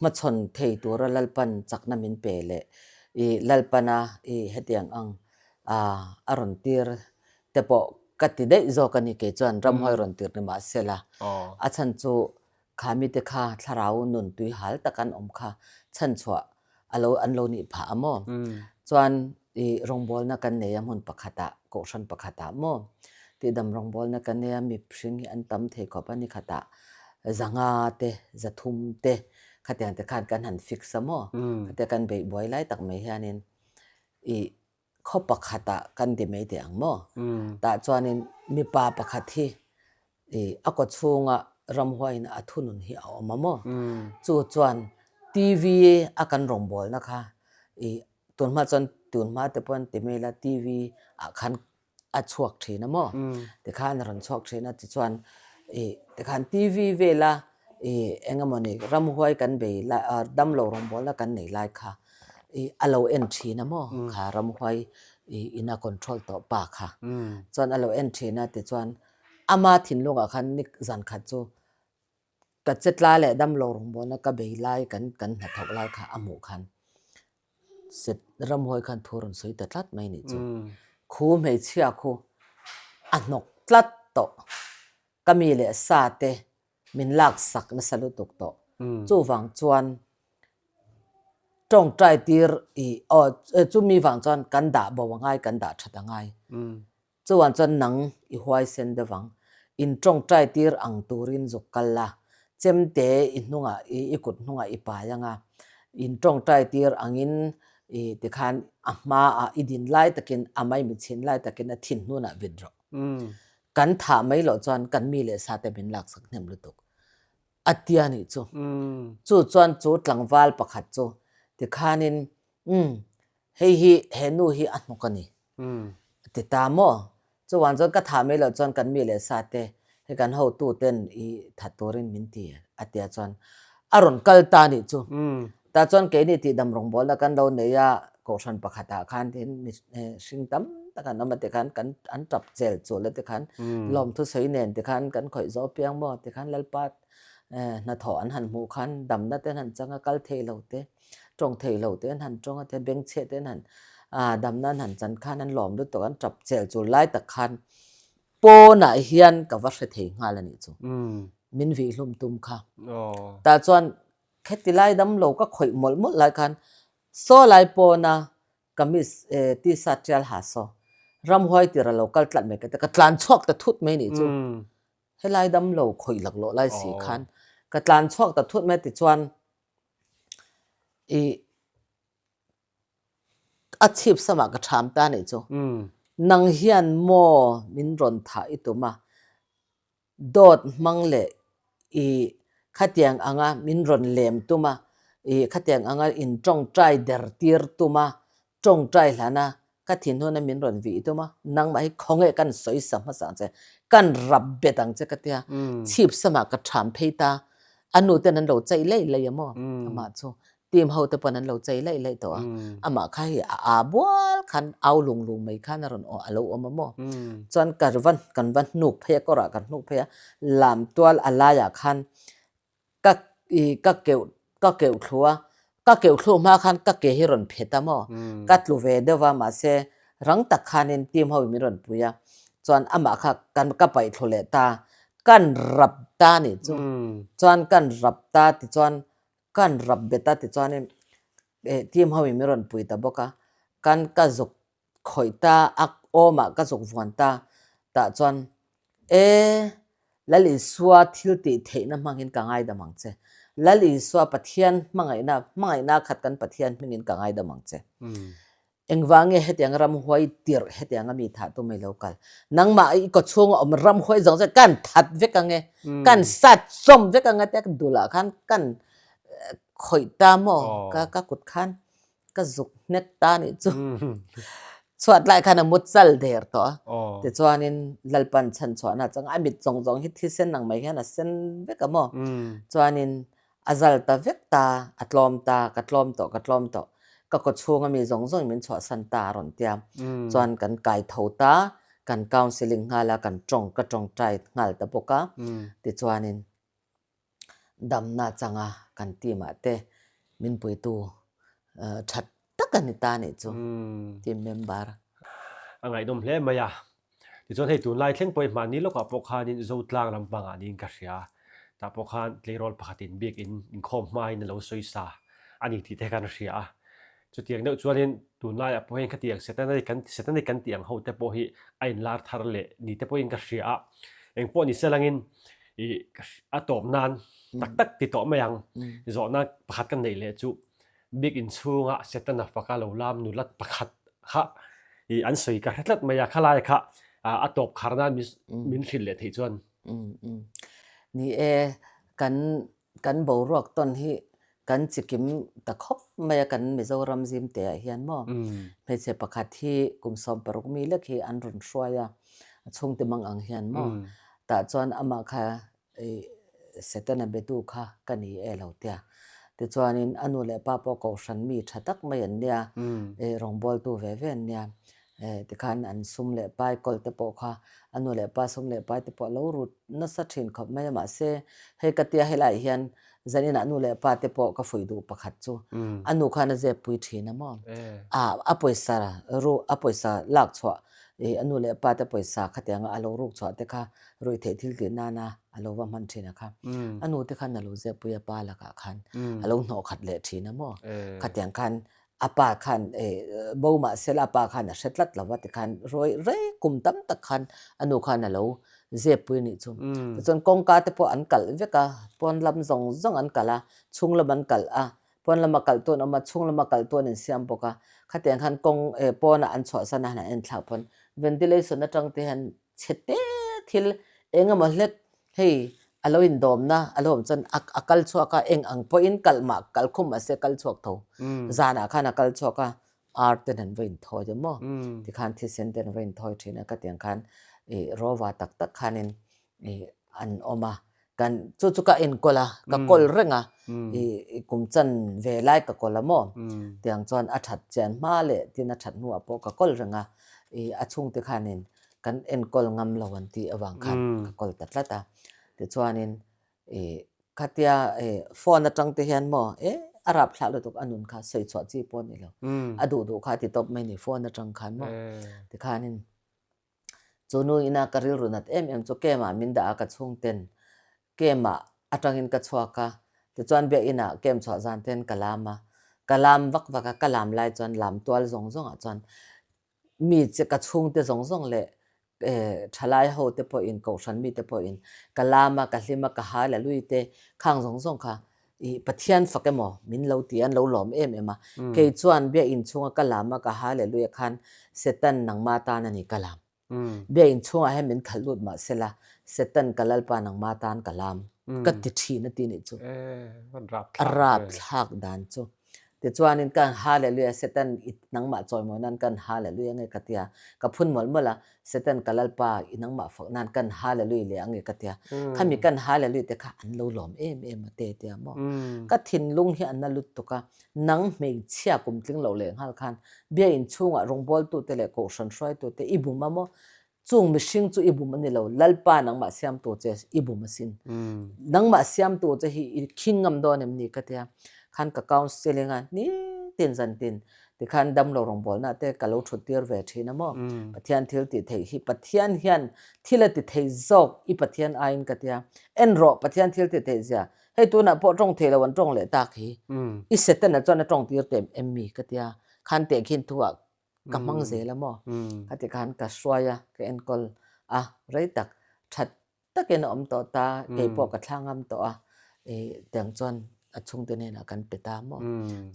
มาชนเทตัวเราลัลปันจากน้ำมินเปเล่ลัลปันะเฮตียงอังอารอนตีร์แต่พอกติได้โจกันนี่เกจวนรำหอยรอนตีร์นี่มาเสละอาฉันจูขามิเตค่าทาราวนุนตุยหัลตะกันอมค่าฉันชัวอันโลนี่ผาโมจวนรงบอลนักกันเนี่ยมันปะขตะโกชันปะขตะโมที่ดำรงบอลนักกันเนี่ยมีพริ้งอันตั้มเทขอบนี่ขตะจังอาเตจะทุ่มเตขัดอย่างแต่การกันหันฟิกซ์โมขัดแต่กันไปบ่อยไล่ตักไม่เฮียนินข้อปะขตะกันที่ไม่เตียงโมแต่จวนนี้มีปาปะขที่อากดช่วงรำหวยนะทุนุนเหี่ยวมาโมจวนทีวีอาการรงบอลนะคะตัวมาจน ตุนมาแต่ปนติเมลาทีวีคันชวกทีนะมั้งแต่คันรันชวกทีนะที่ชวนแต่คันทีวีเวลาเอ็งมันนี่รำห้วยกันไปดัมโลรำบอลแล้วกันไหนไล่ค่ะallow entry นะมั้งค่ะรำห้วยอินา control ต่อปากค่ะชวน allow entry นะแต่ชวนอามาถิ่นลงคันนิกจันขัดจูกัดเจ็ดลายแหละดัมโลรำบอลแล้วก็ไปไล่กันหัดถกไล่ค่ะอาหมูคันเสร็จรำห้วยคันทัวร์สวยแต่ทัดไม่นี่จูคูไม่เชื่อคูอันนกทัดโตก็มีเลยซาเตมินลักสักนั่นสรุปโตจูวังจวนจงใจตีจูมีวังจวนกันด่าบ่วงง่ายกันด่าชัดง่ายจูวันจวนหนังหวยเซนเดวังอินจงใจตีอังตูรินจุกกัลละเจมเตอินนุ่งกุดนุ่งปายังอินจงใจตีอังอินที่ขันมาอิดินไล่ตะกินไม่มีชินไล่ตะกินทิ้งนู่นวิดรอกันถามไม่หล่อจวนกันมีเลยซาเตเป็นหลักสักเนมลุตุกอัตยานี่จูจวนจูหลังวาลประคัดจูที่ขันินเฮนูอันนุกันนี่ติดตามมั้งจูวันจวนก็ถามไม่หล่อจวนกันมีเลยซาเตให้กันเขาตู้เต้นถัดตัวรินมินตีอัตยาจวนอารมณ์กัลตานี่จูแต่จนเกนี่ที่ดำรงบอลแล้วกันเราเนี่ยก็ชันประคัตาคันที่สิงตั้มแต่กันน้ำมันแต่กันอันจับเจลโจแล้วแต่กันลมทุสายเนียนแต่กันข่อยโจเปียงบ่แต่กันเล่ปัดนาถอนหันหมู่คันดำนั่นแต่หันจังกัลเทเหล่าเตจงเทเหล่าเตหันจงแต่เบงเชเตหันดำนั่นหันจันคันนั้นหลอมด้วยตัวกันจับเจลโจไล่ตะคันโปน่ะเฮียนกับวัดเทงาลนี่จูมินวีลุมตุมค่ะแต่จวนแค่ที่ไล่ดำโลก็ข่อยหมดหลายคันโซ่ไล่ปอนะก็มีที่สัตย์เจลหาโซรำห้อยที่เราโลกัลตลัดไม่กันแต่ก็ตลานชอกแต่ทุดไม่นี่จูให้ไล่ดำโลข่อยหลักโลไล่สี่คันก็ตลานชอกแต่ทุดไม่ติดจวนอาชีพสมัครกระชามตานี่จูนังเฮียนโมมินรอนถ่ายตัวมาโดดมังเล่ขัดยังอ่างมินรอนเลมตัวมาขัดยังอ่างอินจงใจเดอร์ตีร์ตัวมาจงใจแล้วนะขัดทิ้งหัวนั้นมินรอนวีตัวมานังมาให้คงกันสวยสมสังเจกันรับเบ็ดังเจกัดยาชีพสมัครกระชามเพตาอนุเตนันเราใจเล่ยเลยมั้งมาโซทีมเขาแต่ปนันเราใจเล่ยตัวมาใครบัวคันเอาลุงไม่ขันรอนเอาลูมั้งจนกันวันนุกเพียก็รักกันนุกเพียลำตัวอะไรอยากขันก็เกี่ยวครัวมาคันก็เกี่ยวให้รอนเพตามอก็ลูเวเดว่ามาเสรังตักคันในทีมเขามีรอนปุยจนมาค่ะกันก็ไปทะเลตากันรับตานี่จนกันรับตาที่จนกันรับเบตาที่จนทีมเขามีรอนปุยตาบอกกันก็จุกข่อยตาอักโอมาก็จุกวันตาแต่จนแล้วลิสวาทิลติเทนะมังเห็นกังไงดามังเจแล้วลิสวาปะเทียนมังไงนะขัดกันปะเทียนมังเห็นกังไงดามังเจเอ็งวางเงี้ยเหตุยังรำหวยตีร์เหตุยังมีถาตัวไม่เล่ากันนังมาอีกช่วงอมรำหวยจังจะกันทัดเวกังเงี้ยกันสัตว์ส้มเวกังเงี้ยแต่ดูละคันกันข่อยตามอก็กุดคันก็จุกเน็ตตานี่จุสวัสดีค่ะนมุดซัลเดียร์ตัวแต่จวนนี้ลัลปันชันชวนจังมิดจงฮิตที่เส้นนังไม่แค่นั้นเส้นเวกมั้งจวนนี้อาซัลตาเวกตาอัตลอมตากัตลอมโตก็กดช่วงมีจงมีชวสันตารอนเตียมจวนกันไก่เท่าตากันกาวซิลิงงาลากันจงใจงาลตะปกะแต่จวนนี้ดำนาจังกันตีมาเตมินปุยตูชัดตักกันนิตานี่จูทีมเมมเบอร์ไงดมเล่มายาที่จนให้ตุนไล่เข่งไปมานี้แล้วก็ปกคานินโจตลางลำบากอันนี้กันเสียแต่ปกคานเลรอลปกติเบียกอินคอมไม่ในเราสวยสาอันนี้ที่เทกันเสียจุดเตียงเนี่ยจวนเห็นตุนไล่พอเห็นขัดเตียงเสร็จในกันเตียงเขาแต่พอเห็นไอ้ลาร์ทาร์เล่นี่แต่พอเห็นกันเสียเองพอนี่เสลังอินอะตอมนานตักติดต่อมายังจอนักประคัดกันในเลยจุบิ๊กอินซูงะเสร็จนักฟักเราลามนุลัดประคัดค่ะอันสวยกันทัดมายาขลายค่ะอะตบคาร์นามินฟิลเลที่จวนนี่กันบรวกต้นที่ กันจิกิมตะคบไม่กันมิโซรัมซิมเตะเฮียนมอไม่ใช่ประคัดที่กุมสมปรุกมีเล็กที่อันรุนช่วยช่วงที่มังอังเฮียนมอแต่จวนอามาค่ะเสตนันเบดูค่ะกันนี่เราเตียแต่จวนนี้อนุเลป้าปอกชันมีชัดตักไม่เห็นเนี่ยรองบอลตัวเวเนี่ยที่ขันอันซุ่มเล่ไปกอลเตปอกค่ะอนุเลป้าซุ่มเล่ไปเตปอกแล้วรุดนัสถินขบไม่มาเสให้กติยาให้ไหลเฮียนจันอนุเลป้าเตปอกก็ฝืนดูประคัดจูอนุขันเจ็บปุยทีนะมออปอยสารู้อปอยสาลักชัวอนุเลป้าเตปอยสาขัดยังอารมณ์รุกชัวเตค่ะรู้เททิลกินนาอารมณ์ว่ามันทีนะคะอนุเตขันอารมณ์เจ็บปุยป้าละกขันอารมณ์หนอขัดเละทีนะมอขัดยังขันอาปาขันบ่มาเสลาปาขันเสร็จลัดละวัดขันรวยเร่กุมตั้มตะขันอนุขันเราเจ็บปุยนี่จุ่มจนกงกาเตปออันกัลเวกาปอนลำซงซงอันกัลชุงลำอันกัลปอนลำมากัลตัวนั้นมาชุงลำมากัลตัวนึงเสียมปกาขัดยังขันกงปอนอันสอสนาหนาเอ็นทับปอนเวนติเลชันนั่งจังที่หันเช็ดทิลเองมาเล็ดเฮ้ยอารมณ์อินโดมนะอารมณ์จนกัลชัวก็เองอังพออินกัลมากัลคุมมาเสกัลชัวเขาจานาขันกัลชัวก็อาร์ตเดนเวนทอยจมั้งที่ขันที่เซนเดนเวนทอยที่นั่นก็ที่ขันรอว่าตักขันินอันออกมากันจู่ๆก็เอ็นก็ละก็กอลเร่งกุมจันเวลัยก็กอลละมั้งที่อังจวนอัดเจนมาเลยที่นัดหัวปอก็กอลเร่งอาช่วงที่ขันินกันเอ็นกอลงำละวันที่อวังขันก็กอลตัดละตาที่จวนนินขัดยาฟอนจังที่เห็นมั้งอารับหลักเลยตุกอนุนค่ะใส่ชวดจีปนนี่แล้วดูค่ะที่ตบไม่นี่ฟอนจังขันมั้งที่ขันินจูนูอินาการิรุนัดจูเกมามินดากัดช่วงเต็นเกมาอัตรังอินกัดชัวค่ะที่จวนเบียอินาเกมชัวจันเต็นกะลามวักกะลามไล่จวนลามตัวจงจวนมีจะกัดช่วงเตจงเลยทลายหัวเตปอินกอชันมีเตปอินกะลามกะลิมกะหาเลยลุยเตข้างจงค่ะปัทยันฟักเอมอมินเลวตีอันเลวหลอมมาเกยจวนเบียอินช่วงกะลามกะหาเลยลุยคันเซตันนังมาตานันกะลามเบียอินช่วงให้มินขลุดมาเสละเซตันกะลลปานังมาตานกะลามก็ติดทีนั่นตีนี่จูรับหักดันจูแต่จวนนี้กันหาเลยลุยเซตันนังมาจอยมอนั่นกันหาเลยลุยไงกัตยากับพุ่นหมดเมื่อละเซตันกะลลปานังมาฝักนั่นกันหาเลยลุยเลยไงกัตยาข้ามีกันหาเลยลุยแต่ข้าอันเลวหลอมมาเตะมอก็ทินลุงที่อันนั้นลุดตุกะนังไม่เชี่ยกุมทิ้งเหลาเลยฮัลคันเบียอินช่วงรงบอลตัวเตะเล็กโอชันช่วยตัวเตะอีบุมามอจงมิชิงจูอีบุมันนี่เราลัลปานังมาเสียมตัวเจอีบุมสินนังมาเสียมตัวเจฮีคิงงำโดนนี่ก็เทียขันกับกาวเซลิงานนี่ตินจันตินที่ขันดำเราลงบอลนะแต่กะเราชุดเตียร์เวทีนะมั้งปัทยันทิลติเทฮีปัทยันเฮียนทิลติเทจอกอีปัทยันไอน์ก็เทียเอ็นโรปัทยันทิลติเทเซียให้ตัวน่ะพอตรงเทลวันตรงเลยตาคีอีเสร็จน่ะจวนตรงเตียร์เต็มมีก็เทียขันเตะขินตัวกำมังเซละมั้งขัดขันกับสวายกับเอ็นกอลไรตักชัดตักเอ็นอมต่อตาเก็บพวกกระทั่งอมต่อเตียงจวนช่วงเดือนนี้กันไปตาม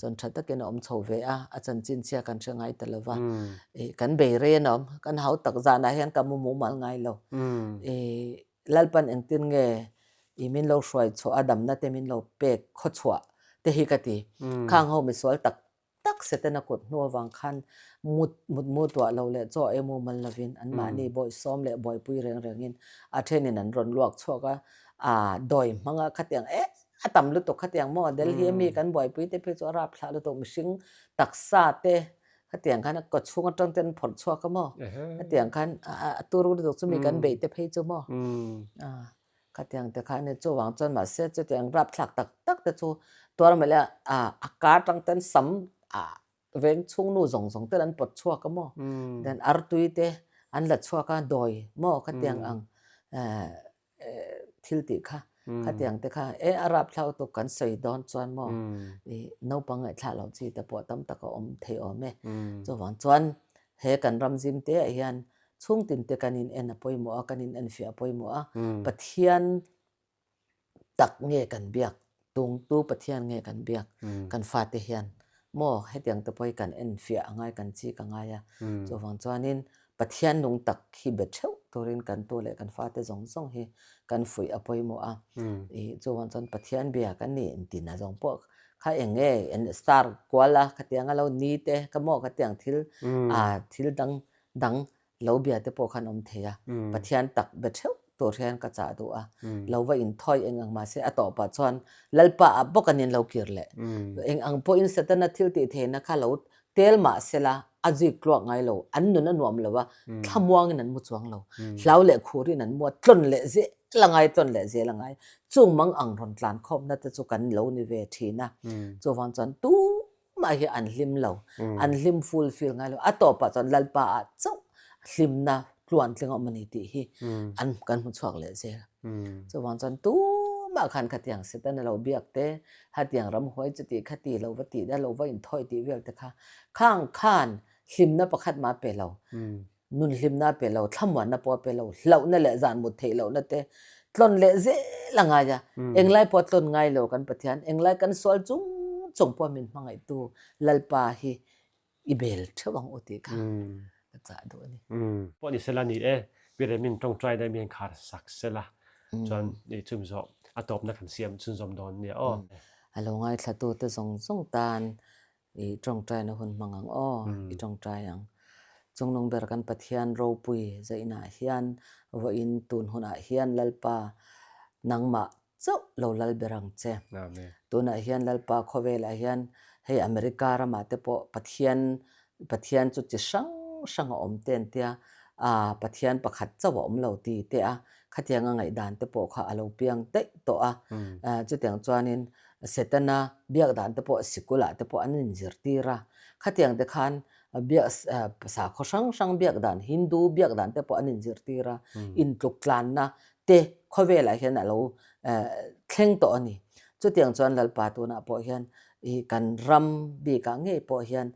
จนชัดตะเกียนอมโชเวอาจารย์จินเชียกันเชิงไงแต่ละว่ากันเบรนอมกันเขาตักจานอะไรกันมูมาไงเราลัลปันเอ็นตินเงมินเราช่วยชัวอดัมนั่นแต่มินเราเปกขดชัวแต่ฮิกติข้างเขาไม่สวยตักเสร็จนักกดนัววังคันมุดตัวเราเลยจ่อมูมันละวินอันมานี่บ่อยซ้อมเลยบ่อยปุยเริงอาเทนินันรอนลวกชัวก็ดอยมังขัดยังต่ำลุตกขัดยังมอเดลเฮียมีกันบ่อยปุยเตเพจราบพลาลุตกมิชิงตักซาเตขัดยังกันกดช่วงจังเต็นผลชัวก็มอขัดยังกันตัวรู้ตกจะมีกันเบยเตเพจมอขัดยังแต่ขันเนี่ยจู่หวังจนมาเสียจะยังรับฉากตักแต่จู่ตัวเราไม่เลยอากาศจังเต็นซ้ำเวงช่วงนู่ส่งเต็นอันปดชัวก็มอเดินอาร์ตุยเตอันหลัดชัวก็ดอยมอขัดยังอังทิลติค่ะขัดยังแต่ค่ะอารับเท่าตุกันใส่ดอนจวนมอน้องปังไอ้ท่าเราจีแต่ปวดตั้มตะก็อมเทอมจู่หวังจวนเฮกันรำซิมเตะยันช่วงตินเตกันินเอ็นปอยมัวกันินเอ็นฟิอาปอยมัวปะเทียนตักเงกันเบียกตุงตู้ปะเทียนเงกันเบียกกันฟาเตียนมอให้เตียงตะปอยกันเอ็นฟิอาง่ายกันจีกันง่ายจู่หวังจวนนินปะเทียนนุงตักขี้เบ็ดเช่า turin kan tu le kan fa te zong hi kan fui apoi mo a I chu wan chon pathian bia kan ni tin a zong po kha enge en star kwala khatianga lo ni te kamo khatiang thil dang lo bia te po khan om theya pathian tak be theu tur hian ka cha du a lo wa in thoi engang ma se ato pa chuan lalpa a bokanin lo kir le eng ang po in setana thil ti the na kha lo tel ma sela aji klok ngai lo an nu na nuam lo wa thamwang in an mu chuang lo hlau le khuri nan mo tlon le ze langai ton le ze langai chung mang ang ron tlan khom na te chu kan lo ni ve thina chu wan chan tu ma hi an hlim lo an hlim fulfill ngai lo ato pa chan lalpa a chau hlim na tluan tlenga mani ti hi an kan mu chuak le ze chu wan chan tu ma khan khatiang setan lo biak te hatiang ram hoi chati khati lo wati da lo wa in thoi ti vel te kha khang khan hlim na pakhat ma pe lo nun hlim na pe lo thamwan na po pe lo hlau na le zan mu thei lo na te tlon le ze langa ja englai po tlon ngai lo kan pathian englai kan sol chung po min mangai tu lalpa hi ibel thawang oti kha cha do ni po ni sela ni Pi Remi tong try da min khar sak sela chuan ni chum zo atop na kan siam chun zom don ni alo ngai thatu te zong tan I tong try na hun mangang I tong try yang chung nong ber kan pathian ro pui zaina hian wa in tun huna hian lalpa nangma chau lo lal berang che tuna hian lalpa khowela hian hei America rama te po pathian chu chi sang om ten tia pathian pakhat chawa om lo ti te a khatianga ngai dan te po kha alo piang te to a chu tiang chuanin setana biak dan te po sikula te po anin zirtira khatiang te khan biak sa kho sang biak dan Hindu biak dan te po anin zirtira in tluk tlan na te khowela hian alo thleng to ani chu tiang chuan lalpa tu na po hian I kan ram bi ka nge po hian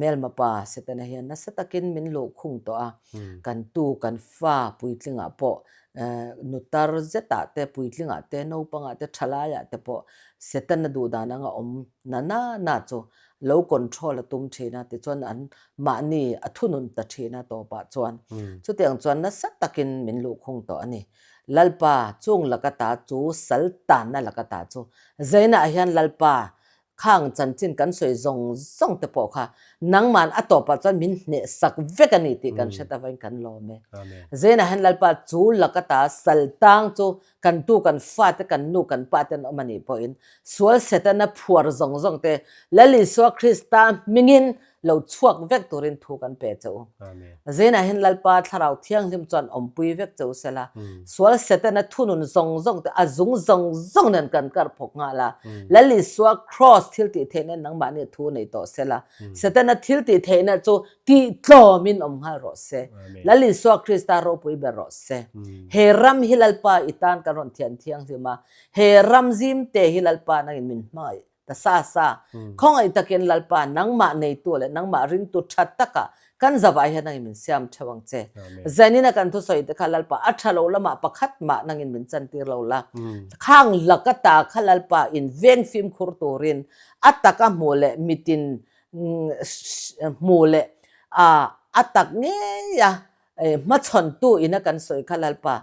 mel mapa setana hian na satakin min lo khung to a kan tu kan fa puitlinga po nutar zeta te puitlinga te no panga te thalaya te po setana du dananga om na chu low control tum thina ti chuan an ma ni athunun ta thina to pa chuan chu tiang chuan na satakin min lu khung to ani lalpa chung lakata chu saltan na lakata chu zaina hian lalpa khang chan chin kan soi zong te po kha nangman atopa chuan min ne sak vekani ti kan sheta vain kan lo me zaina han lalpa chu lakata saltang chu kan tu kan fa te kan nu kan pa ten mani po in sual setana phuar zong te lali so krista mingin lo chuak vek turin thu kan pe chau zaina hin lalpa tharau thiang lim chuan ompui vek chau sela sual setana thunun zong te azung zong nan kan kar phok nga la lali so cross thil ti thein nang ma ni thu nei to sela setana thil ti thein chu ti tlo min om ha ro se lali so krista ro pui be ro se he ram hilalpa itan karon thiang hima he ram zim te hilalpa na in min mai ta sa khong ai taken lalpa nangma nei tu le nangma ring tu thataka kan zawai he nang min siam thawang che zanina kan thu soi te khalalpa athalo lama pakhat ma nang in min chantir lo la khang lakata khalalpa in ven film khur turin ataka mole mitin mole atak nge ya ma chon tu ina kan soi khalalpa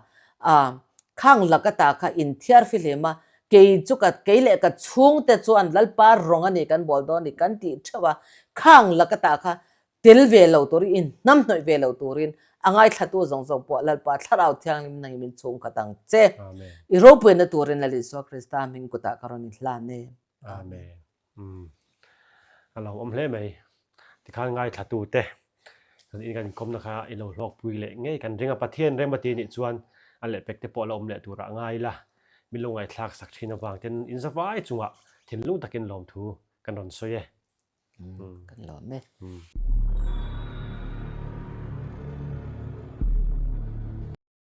khang lakata kha in thiar filema kei chukat keile ka chung te chuan lalpa ronga ni kan bol do ni kan ti thawa khang lakata kha tel ve lo tori in nam noi ve lo turin angai thatu zong po lalpa tharau thiang lim nang min chung katang che I ro pu na turin la li so krista ming kuta karon hla ne amen alo om hle mai ti khan ngai thatu te in kan kom na kha I lo lok pui le nge kan ringa pathian remati ni chuan ale pekte po la om le tura ngai la milungai thlak sak thina wang ten in zawai chunga thinlung takin lom thu kan ron soye kan lo me